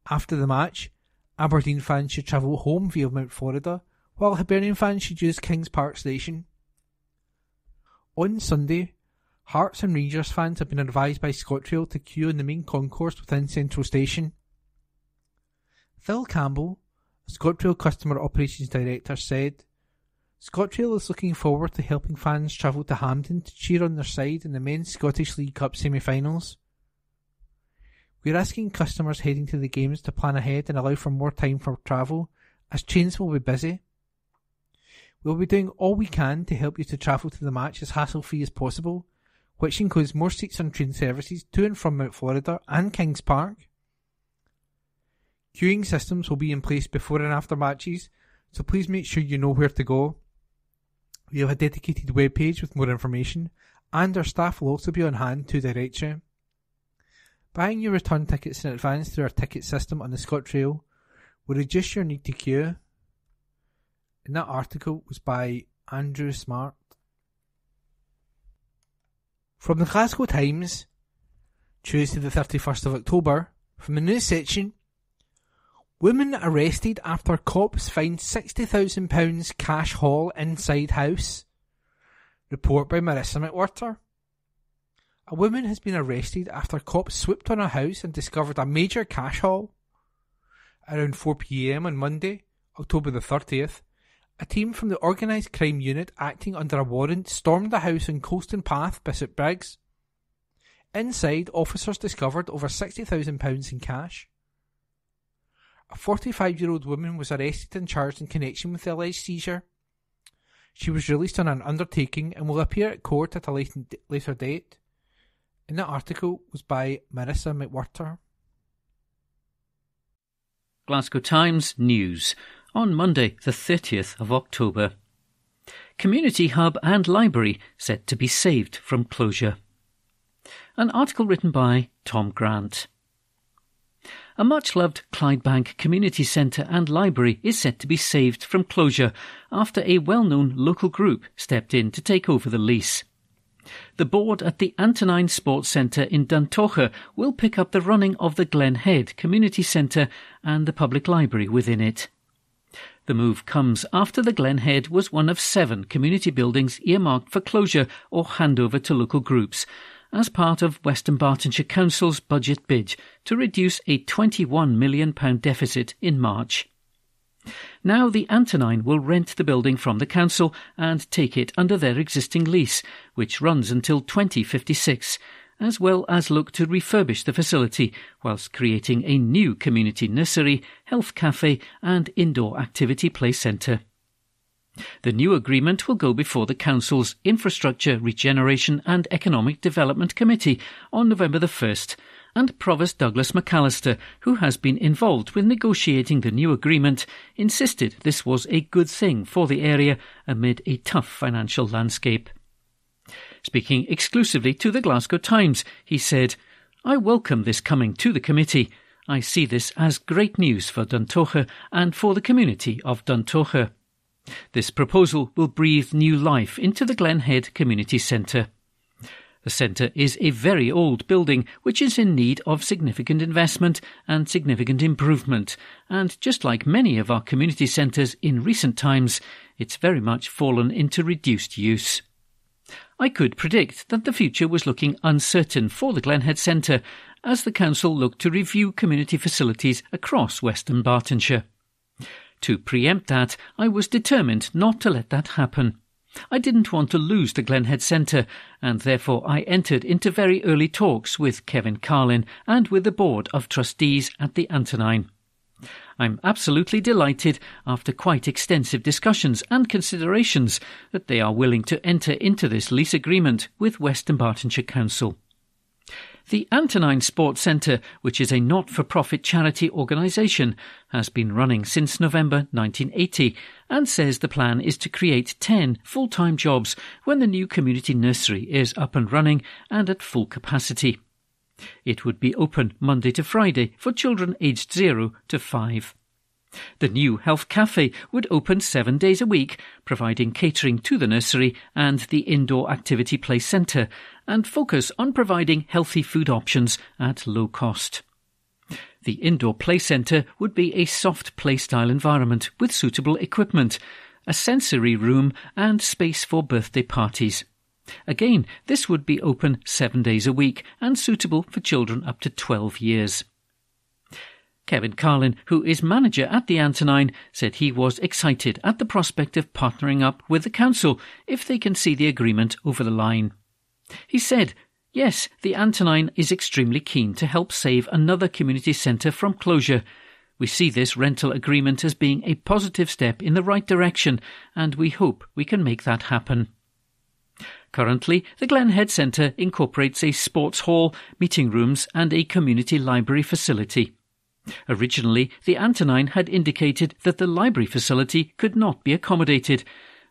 After the match, Aberdeen fans should travel home via Mount Florida, while Hibernian fans should use Kings Park Station. On Sunday, Hearts and Rangers fans have been advised by ScotRail to queue in the main concourse within Central Station. Phil Campbell, ScotRail Customer Operations Director, said, ScotRail is looking forward to helping fans travel to Hampden to cheer on their side in the Men's Scottish League Cup semi-finals. We're asking customers heading to the games to plan ahead and allow for more time for travel, as trains will be busy. We'll be doing all we can to help you to travel to the match as hassle-free as possible, which includes more seats on train services to and from Mount Florida and Kings Park. Queuing systems will be in place before and after matches, so please make sure you know where to go. We have a dedicated webpage with more information, and our staff will also be on hand to direct you. Buying your return tickets in advance through our ticket system on the ScotRail will reduce your need to queue. And that article was by Andrew Smart. From the Glasgow Times, Tuesday the 31st of October, from the news section, woman arrested after cops find £60,000 cash haul inside house. Report by Marissa McWhirter. A woman has been arrested after cops swooped on a house and discovered a major cash haul. Around 4 p.m. on Monday, October the 30th, a team from the Organised Crime Unit acting under a warrant stormed the house on Colston Path, Bishopbriggs. Inside, officers discovered over £60,000 in cash. A 45-year-old woman was arrested and charged in connection with the alleged seizure. She was released on an undertaking and will appear at court at a later date. And that article was by Marissa McWhirter. Glasgow Times News on Monday the 30th of October. Community Hub and Library set to be saved from closure. An article written by Tom Grant. A much-loved Clydebank Community Centre and Library is set to be saved from closure after a well-known local group stepped in to take over the lease. The board at the Antonine Sports Centre in Duntocha will pick up the running of the Glen Head Community Centre and the public library within it. The move comes after the Glen Head was one of 7 community buildings earmarked for closure or handover to local groups as part of Western Bartonshire Council's budget bid to reduce a £21 million deficit in March. Now the Antonine will rent the building from the council and take it under their existing lease, which runs until 2056, as well as look to refurbish the facility whilst creating a new community nursery, health cafe and indoor activity play centre. The new agreement will go before the Council's Infrastructure, Regeneration and Economic Development Committee on November the 1st, and Provost Douglas McAllister, who has been involved with negotiating the new agreement, insisted this was a good thing for the area amid a tough financial landscape. Speaking exclusively to the Glasgow Times, he said, "I welcome this coming to the committee. I see this as great news for Duntocha and for the community of Duntocha. This proposal will breathe new life into the Glen Head Community Centre. The centre is a very old building which is in need of significant investment and significant improvement, and just like many of our community centres in recent times, it's very much fallen into reduced use. I could predict that the future was looking uncertain for the Glenhead Centre as the council looked to review community facilities across Western Bartonshire. To preempt that, I was determined not to let that happen. I didn't want to lose the Glenhead Centre, and therefore I entered into very early talks with Kevin Carlin and with the Board of Trustees at the Antonine. I'm absolutely delighted, after quite extensive discussions and considerations, that they are willing to enter into this lease agreement with Western Bartonshire Council. The Antonine Sports Centre, which is a not-for-profit charity organisation, has been running since November 1980 and says the plan is to create 10 full-time jobs when the new community nursery is up and running and at full capacity. It would be open Monday to Friday for children aged 0 to 5. The new health cafe would open 7 days a week, providing catering to the nursery and the indoor activity play centre, and focus on providing healthy food options at low cost. The indoor play centre would be a soft play-style environment with suitable equipment, a sensory room and space for birthday parties. Again, this would be open 7 days a week and suitable for children up to 12 years. Kevin Carlin, who is manager at the Antonine, said he was excited at the prospect of partnering up with the council if they can see the agreement over the line. He said, "Yes, the Antonine is extremely keen to help save another community centre from closure. We see this rental agreement as being a positive step in the right direction, and we hope we can make that happen." Currently, the Glenhead Centre incorporates a sports hall, meeting rooms and a community library facility. Originally, the Antonine had indicated that the library facility could not be accommodated,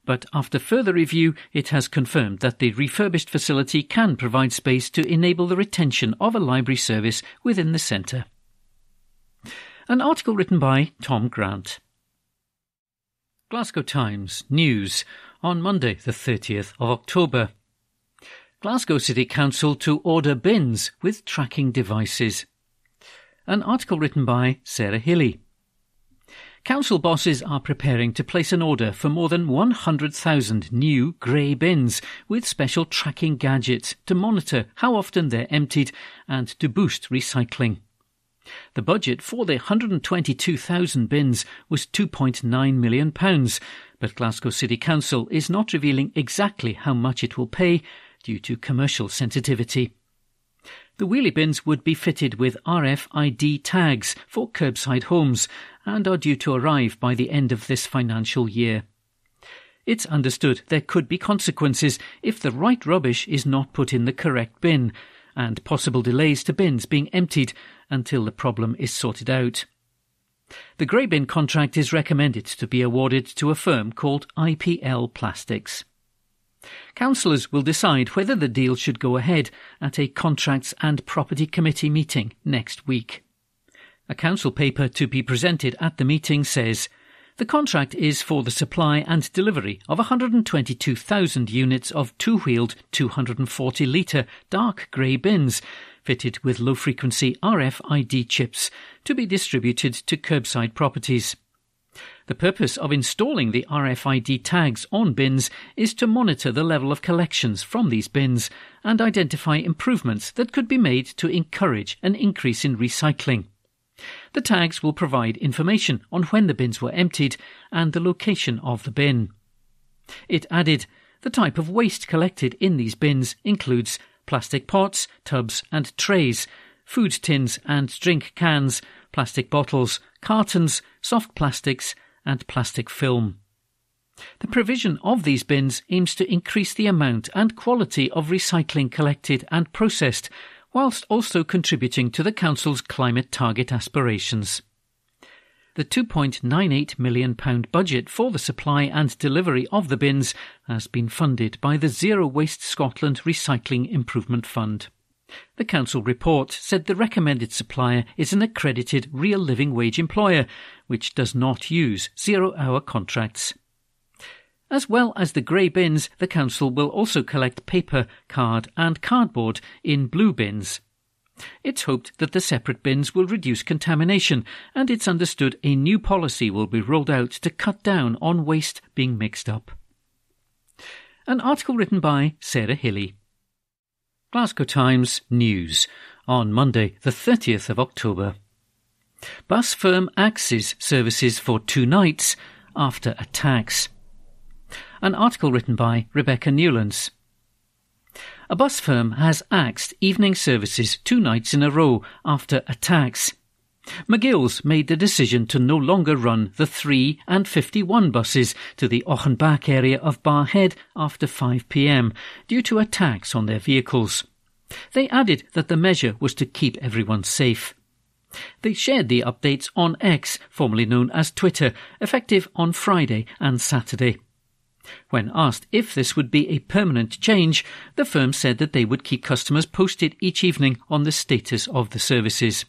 but after further review it has confirmed that the refurbished facility can provide space to enable the retention of a library service within the centre. An article written by Tom Grant. Glasgow Times News on Monday the 30th of October. Glasgow City Council to order bins with tracking devices. An article written by Sarah Hilly. Council bosses are preparing to place an order for more than 100,000 new grey bins with special tracking gadgets to monitor how often they're emptied and to boost recycling. The budget for the 122,000 bins was £2.9 million, but Glasgow City Council is not revealing exactly how much it will pay due to commercial sensitivity. The wheelie bins would be fitted with RFID tags for curbside homes and are due to arrive by the end of this financial year. It's understood there could be consequences if the right rubbish is not put in the correct bin, and possible delays to bins being emptied until the problem is sorted out. The grey bin contract is recommended to be awarded to a firm called IPL Plastics. Councillors will decide whether the deal should go ahead at a Contracts and Property Committee meeting next week. A council paper to be presented at the meeting says, the contract is for the supply and delivery of 122,000 units of two-wheeled 240-litre dark grey bins fitted with low-frequency RFID chips to be distributed to curbside properties. The purpose of installing the RFID tags on bins is to monitor the level of collections from these bins and identify improvements that could be made to encourage an increase in recycling. The tags will provide information on when the bins were emptied and the location of the bin. It added, the type of waste collected in these bins includes plastic pots, tubs and trays, food tins and drink cans, plastic bottles, cartons, soft plastics and plastic film. The provision of these bins aims to increase the amount and quality of recycling collected and processed, whilst also contributing to the Council's climate target aspirations. The £2.98 million budget for the supply and delivery of the bins has been funded by the Zero Waste Scotland Recycling Improvement Fund. The Council report said the recommended supplier is an accredited real living wage employer, which does not use zero-hour contracts. As well as the grey bins, the Council will also collect paper, card and cardboard in blue bins. It's hoped that the separate bins will reduce contamination, and it's understood a new policy will be rolled out to cut down on waste being mixed up. An article written by Sarah Hilly. Glasgow Times News on Monday the 30th of October. Bus firm axes services for 2 nights after attacks. An article written by Rebecca Newlands. A bus firm has axed evening services 2 nights in a row after attacks. McGill's made the decision to no longer run the 3 and 51 buses to the Offenbach area of Barhead after 5 p.m. due to attacks on their vehicles. They added that the measure was to keep everyone safe. They shared the updates on X, formerly known as Twitter, effective on Friday and Saturday. When asked if this would be a permanent change, the firm said that they would keep customers posted each evening on the status of the services.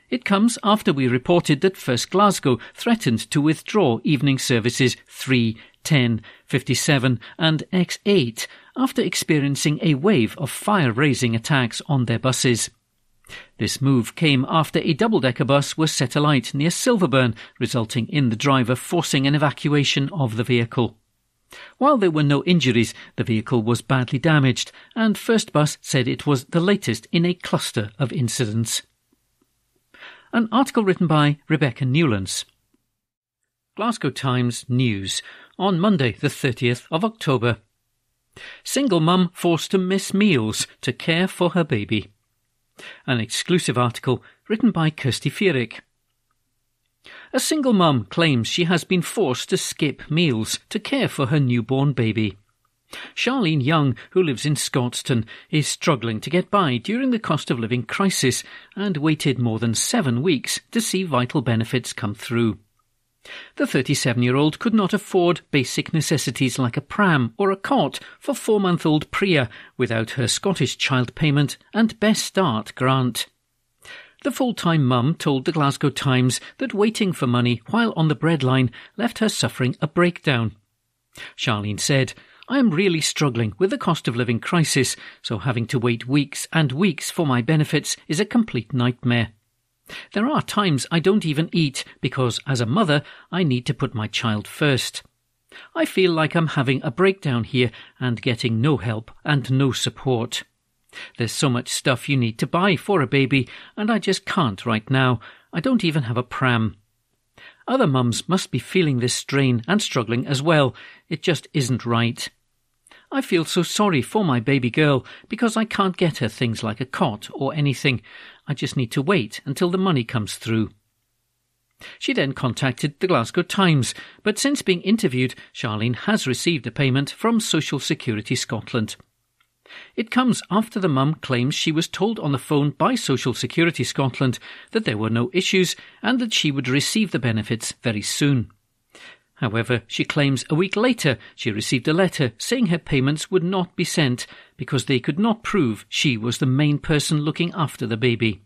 It comes after we reported that First Glasgow threatened to withdraw evening services 3, 10, 57 and X8 after experiencing a wave of fire-raising attacks on their buses. This move came after a double-decker bus was set alight near Silverburn, resulting in the driver forcing an evacuation of the vehicle. While there were no injuries, the vehicle was badly damaged, and First Bus said it was the latest in a cluster of incidents. An article written by Rebecca Newlands. Glasgow Times News on Monday the 30th of October. Single mum forced to miss meals to care for her baby. An exclusive article written by Kirsty Fierig. A single mum claims she has been forced to skip meals to care for her newborn baby. Charlene Young, who lives in Scotstoun, is struggling to get by during the cost of living crisis and waited more than 7 weeks to see vital benefits come through. The 37-year-old could not afford basic necessities like a pram or a cot for 4-month-old Priya without her Scottish Child Payment and Best Start grant. The full-time mum told the Glasgow Times that waiting for money while on the breadline left her suffering a breakdown. Charlene said, "I am really struggling with the cost of living crisis, so having to wait weeks and weeks for my benefits is a complete nightmare. There are times I don't even eat because, as a mother, I need to put my child first. I feel like I'm having a breakdown here and getting no help and no support. There's so much stuff you need to buy for a baby, and I just can't right now. I don't even have a pram. Other mums must be feeling this strain and struggling as well. It just isn't right. I feel so sorry for my baby girl because I can't get her things like a cot or anything. I just need to wait until the money comes through." She then contacted the Glasgow Times, but since being interviewed, Charlene has received a payment from Social Security Scotland. It comes after the mum claims she was told on the phone by Social Security Scotland that there were no issues and that she would receive the benefits very soon. However, she claims a week later she received a letter saying her payments would not be sent because they could not prove she was the main person looking after the baby.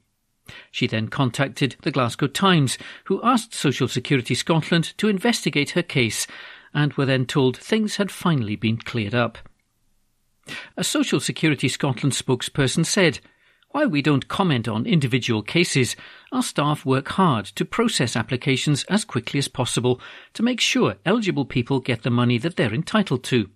She then contacted the Glasgow Times, who asked Social Security Scotland to investigate her case, and were then told things had finally been cleared up. A Social Security Scotland spokesperson said, "While we don't comment on individual cases, our staff work hard to process applications as quickly as possible to make sure eligible people get the money that they're entitled to.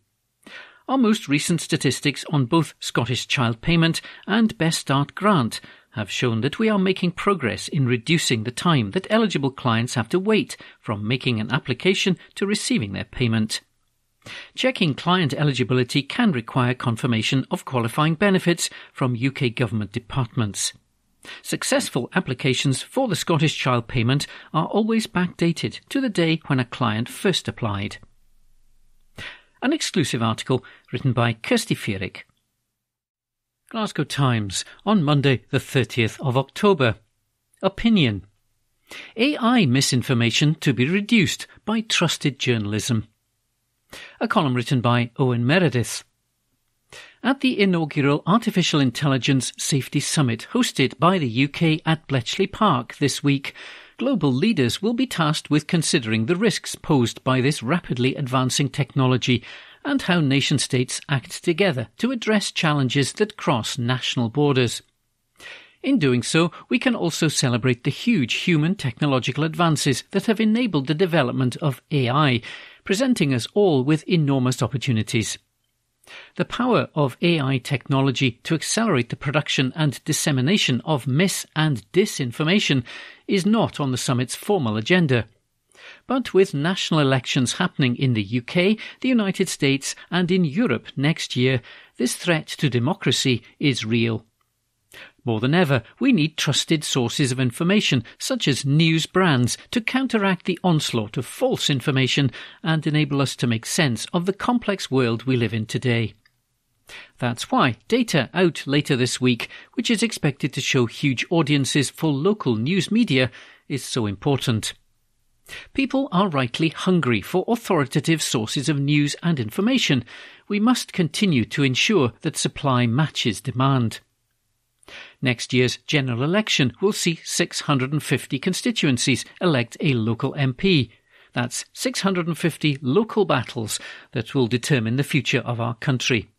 Our most recent statistics on both Scottish Child Payment and Best Start Grant have shown that we are making progress in reducing the time that eligible clients have to wait from making an application to receiving their payment. Checking client eligibility can require confirmation of qualifying benefits from UK government departments. Successful applications for the Scottish Child Payment are always backdated to the day when a client first applied." An exclusive article written by Kirsty Fierig. Glasgow Times on Monday the 30th of October. Opinion. AI misinformation to be reduced by trusted journalism. A column written by Owen Meredith. At the inaugural Artificial Intelligence Safety Summit hosted by the UK at Bletchley Park this week, global leaders will be tasked with considering the risks posed by this rapidly advancing technology and how nation-states act together to address challenges that cross national borders. In doing so, we can also celebrate the huge human technological advances that have enabled the development of AI, presenting us all with enormous opportunities. The power of AI technology to accelerate the production and dissemination of mis- and disinformation is not on the summit's formal agenda. But with national elections happening in the UK, the United States and in Europe next year, this threat to democracy is real. More than ever, we need trusted sources of information, such as news brands, to counteract the onslaught of false information and enable us to make sense of the complex world we live in today. That's why data out later this week, which is expected to show huge audiences for local news media, is so important. People are rightly hungry for authoritative sources of news and information. We must continue to ensure that supply matches demand. Next year's general election will see 650 constituencies elect a local MP. That's 650 local battles that will determine the future of our country.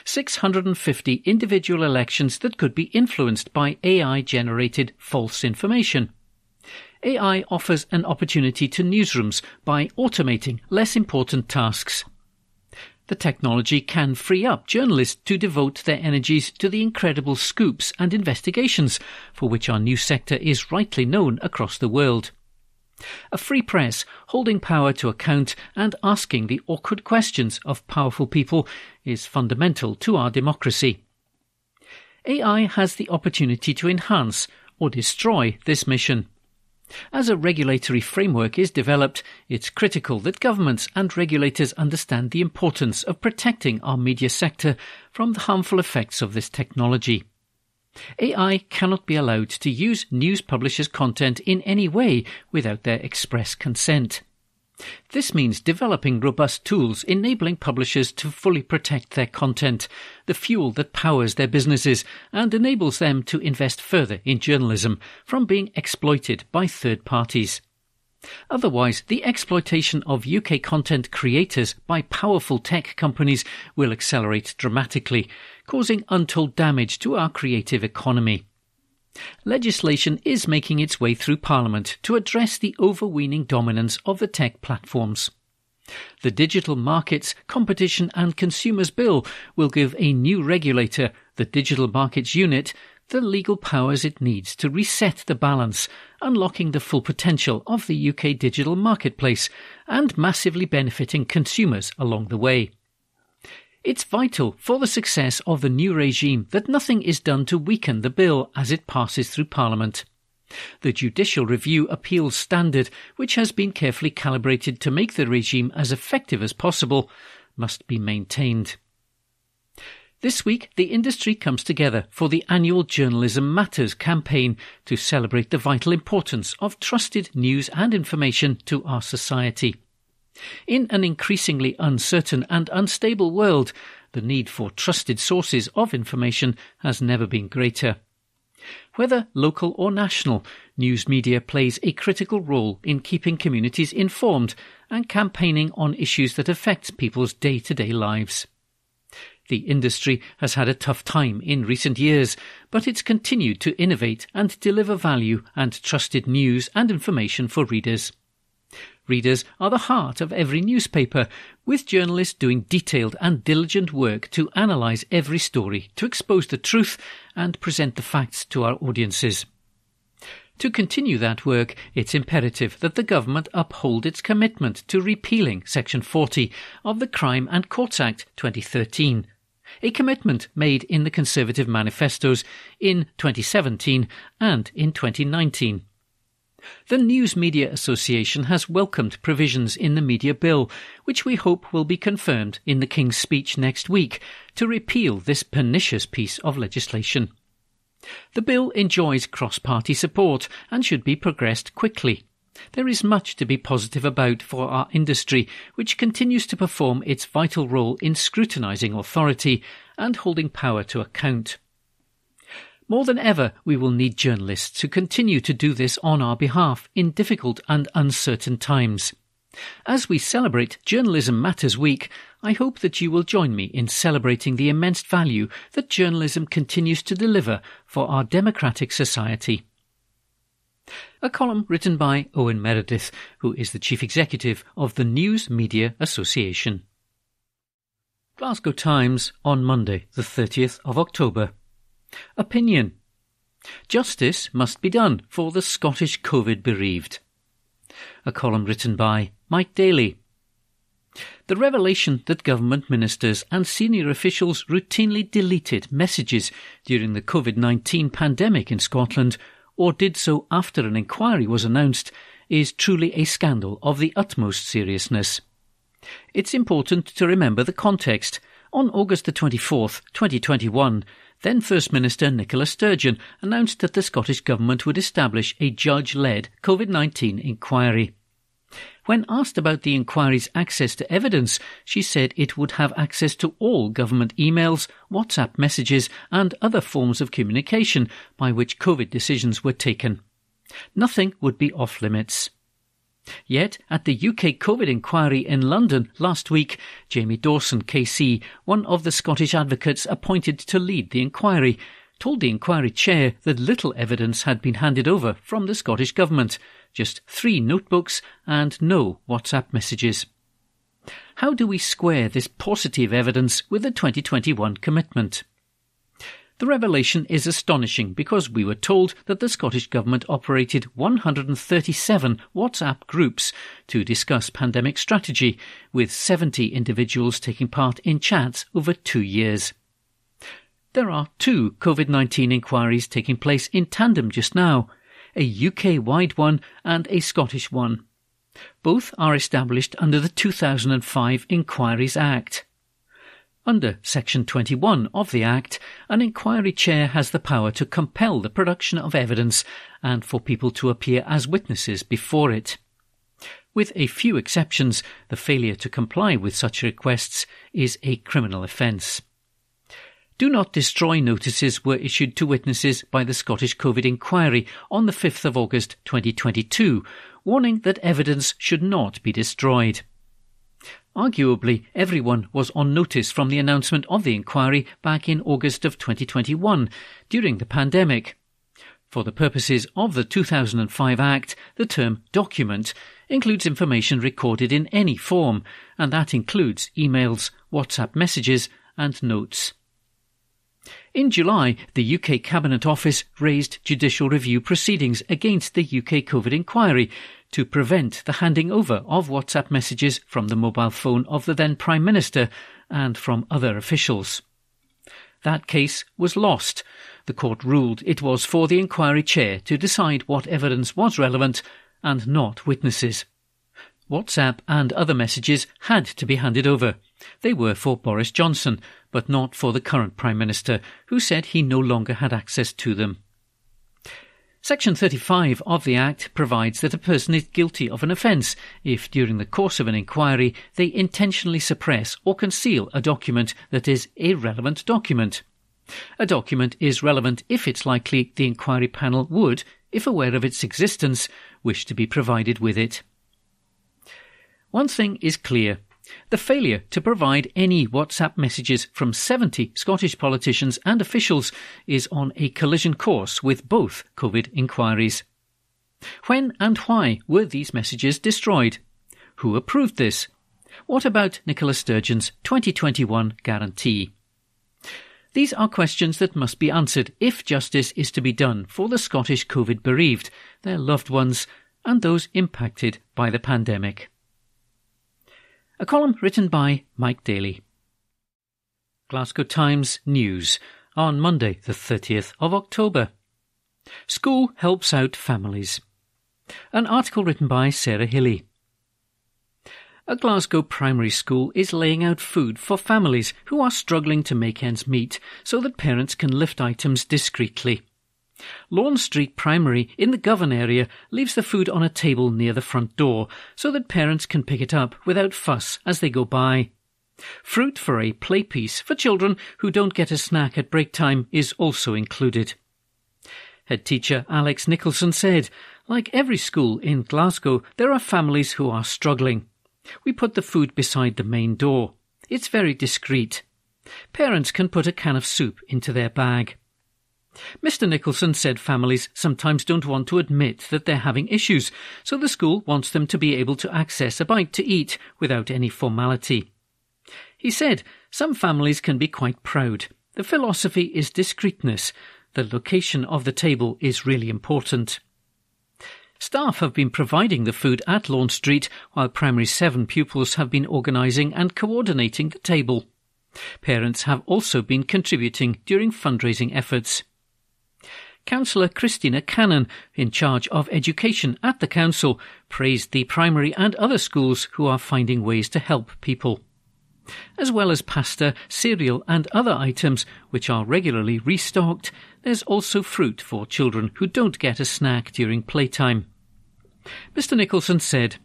650 individual elections that could be influenced by AI-generated false information. AI offers an opportunity to newsrooms by automating less important tasks. The technology can free up journalists to devote their energies to the incredible scoops and investigations for which our news sector is rightly known across the world. A free press holding power to account and asking the awkward questions of powerful people is fundamental to our democracy. AI has the opportunity to enhance or destroy this mission. As a regulatory framework is developed, it's critical that governments and regulators understand the importance of protecting our media sector from the harmful effects of this technology. AI cannot be allowed to use news publishers' content in any way without their express consent. This means developing robust tools enabling publishers to fully protect their content, the fuel that powers their businesses and enables them to invest further in journalism from being exploited by third parties. Otherwise, the exploitation of UK content creators by powerful tech companies will accelerate dramatically, causing untold damage to our creative economy. Legislation is making its way through Parliament to address the overweening dominance of the tech platforms. The Digital Markets, Competition and Consumers Bill will give a new regulator, the Digital Markets Unit, the legal powers it needs to reset the balance, unlocking the full potential of the UK digital marketplace and massively benefiting consumers along the way. It's vital for the success of the new regime that nothing is done to weaken the bill as it passes through Parliament. The Judicial Review Appeals Standard, which has been carefully calibrated to make the regime as effective as possible, must be maintained. This week, the industry comes together for the annual Journalism Matters campaign to celebrate the vital importance of trusted news and information to our society. In an increasingly uncertain and unstable world, the need for trusted sources of information has never been greater. Whether local or national, news media plays a critical role in keeping communities informed and campaigning on issues that affect people's day-to-day lives. The industry has had a tough time in recent years, but it's continued to innovate and deliver value and trusted news and information for readers. Readers are the heart of every newspaper, with journalists doing detailed and diligent work to analyse every story, to expose the truth and present the facts to our audiences. To continue that work, it's imperative that the government uphold its commitment to repealing Section 40 of the Crime and Courts Act 2013, a commitment made in the Conservative manifestos in 2017 and in 2019. The News Media Association has welcomed provisions in the Media Bill, which we hope will be confirmed in the King's speech next week, to repeal this pernicious piece of legislation. The bill enjoys cross-party support and should be progressed quickly. There is much to be positive about for our industry, which continues to perform its vital role in scrutinising authority and holding power to account. More than ever, we will need journalists to continue to do this on our behalf in difficult and uncertain times. As we celebrate Journalism Matters Week, I hope that you will join me in celebrating the immense value that journalism continues to deliver for our democratic society. A column written by Owen Meredith, who is the Chief Executive of the News Media Association. Glasgow Times on Monday, the 30th of October. Opinion. Justice must be done for the Scottish COVID bereaved. A column written by Mike Daly. The revelation that government ministers and senior officials routinely deleted messages during the COVID-19 pandemic in Scotland, or did so after an inquiry was announced, is truly a scandal of the utmost seriousness. It's important to remember the context. On August the 24th, 2021, then First Minister Nicola Sturgeon announced that the Scottish Government would establish a judge-led COVID-19 inquiry. When asked about the inquiry's access to evidence, she said it would have access to all government emails, WhatsApp messages and other forms of communication by which COVID decisions were taken. Nothing would be off-limits. Yet, at the UK COVID inquiry in London last week, Jamie Dawson KC, one of the Scottish advocates appointed to lead the inquiry, told the inquiry chair that little evidence had been handed over from the Scottish Government, just 3 notebooks and no WhatsApp messages. How do we square this positive evidence with the 2021 commitment? The revelation is astonishing because we were told that the Scottish Government operated 137 WhatsApp groups to discuss pandemic strategy, with 70 individuals taking part in chats over 2 years. There are 2 COVID-19 inquiries taking place in tandem just now, a UK-wide one and a Scottish one. Both are established under the 2005 Inquiries Act. Under Section 21 of the Act, an inquiry chair has the power to compel the production of evidence and for people to appear as witnesses before it. With a few exceptions, the failure to comply with such requests is a criminal offence. Do Not Destroy notices were issued to witnesses by the Scottish COVID inquiry on the 5th of August 2022, warning that evidence should not be destroyed. Arguably, everyone was on notice from the announcement of the inquiry back in August of 2021, during the pandemic. For the purposes of the 2005 Act, the term document includes information recorded in any form, and that includes emails, WhatsApp messages and notes. In July, the UK Cabinet Office raised judicial review proceedings against the UK COVID inquiry to prevent the handing over of WhatsApp messages from the mobile phone of the then Prime Minister and from other officials. That case was lost. The court ruled it was for the inquiry chair to decide what evidence was relevant and not witnesses. WhatsApp and other messages had to be handed over. They were for Boris Johnson, but not for the current Prime Minister, who said he no longer had access to them. Section 35 of the Act provides that a person is guilty of an offence if, during the course of an inquiry, they intentionally suppress or conceal a document that is a relevant document. A document is relevant if it's likely the inquiry panel would, if aware of its existence, wish to be provided with it. One thing is clear. The failure to provide any WhatsApp messages from 70 Scottish politicians and officials is on a collision course with both COVID inquiries. When and why were these messages destroyed? Who approved this? What about Nicola Sturgeon's 2021 guarantee? These are questions that must be answered if justice is to be done for the Scottish COVID bereaved, their loved ones, and those impacted by the pandemic. A column written by Mike Daly. Glasgow Times News on Monday the 30th of October. School helps out families. An article written by Sarah Hilly. A Glasgow primary school is laying out food for families who are struggling to make ends meet so that parents can lift items discreetly. Lawn Street Primary in the Govan area leaves the food on a table near the front door so that parents can pick it up without fuss as they go by. Fruit for a play piece for children who don't get a snack at break time is also included. Head teacher Alex Nicholson said, Like every school in Glasgow, there are families who are struggling. We put the food beside the main door. It's very discreet. Parents can put a can of soup into their bag. Mr. Nicholson said families sometimes don't want to admit that they're having issues, so the school wants them to be able to access a bite to eat without any formality. He said some families can be quite proud. The philosophy is discreetness. The location of the table is really important. Staff have been providing the food at Lawn Street, while Primary 7 pupils have been organising and coordinating the table. Parents have also been contributing during fundraising efforts. Councillor Christina Cannon, in charge of education at the council, praised the primary and other schools who are finding ways to help people. As well as pasta, cereal and other items which are regularly restocked, there's also fruit for children who don't get a snack during playtime. Mr. Nicholson said,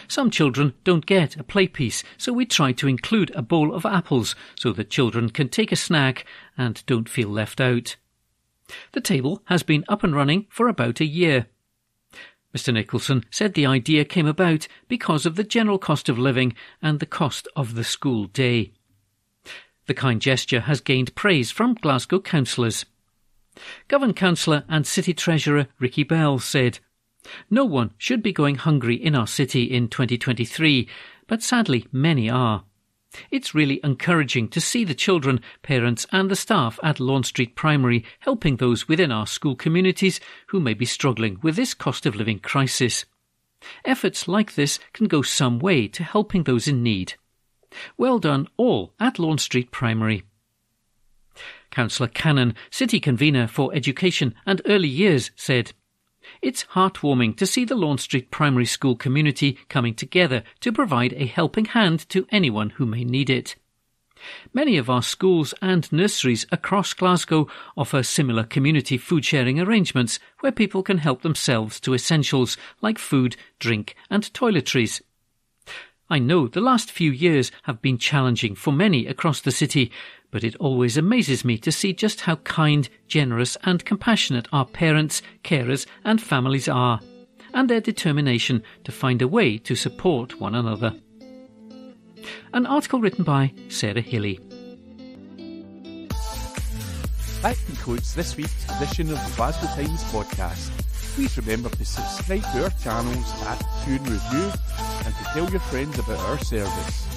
"Some children don't get a play piece, so we try to include a bowl of apples so that children can take a snack and don't feel left out." The table has been up and running for about a year. Mr. Nicholson said the idea came about because of the general cost of living and the cost of the school day. The kind gesture has gained praise from Glasgow councillors. Govan Councillor and City Treasurer Ricky Bell said, "No one should be going hungry in our city in 2023, but sadly many are. It's really encouraging to see the children, parents and the staff at Lawn Street Primary helping those within our school communities who may be struggling with this cost of living crisis. Efforts like this can go some way to helping those in need. Well done all at Lawn Street Primary." Councillor Cannon, City Convener for Education and Early Years, said, "It's heartwarming to see the Lawn Street Primary School community coming together to provide a helping hand to anyone who may need it. Many of our schools and nurseries across Glasgow offer similar community food sharing arrangements where people can help themselves to essentials like food, drink and toiletries. I know the last few years have been challenging for many across the city, but it always amazes me to see just how kind, generous and compassionate our parents, carers and families are, and their determination to find a way to support one another." An article written by Sarah Hilly. That concludes this week's edition of the Glasgow Times Podcast. Please remember to subscribe to our channels at Tune Review and to tell your friends about our service.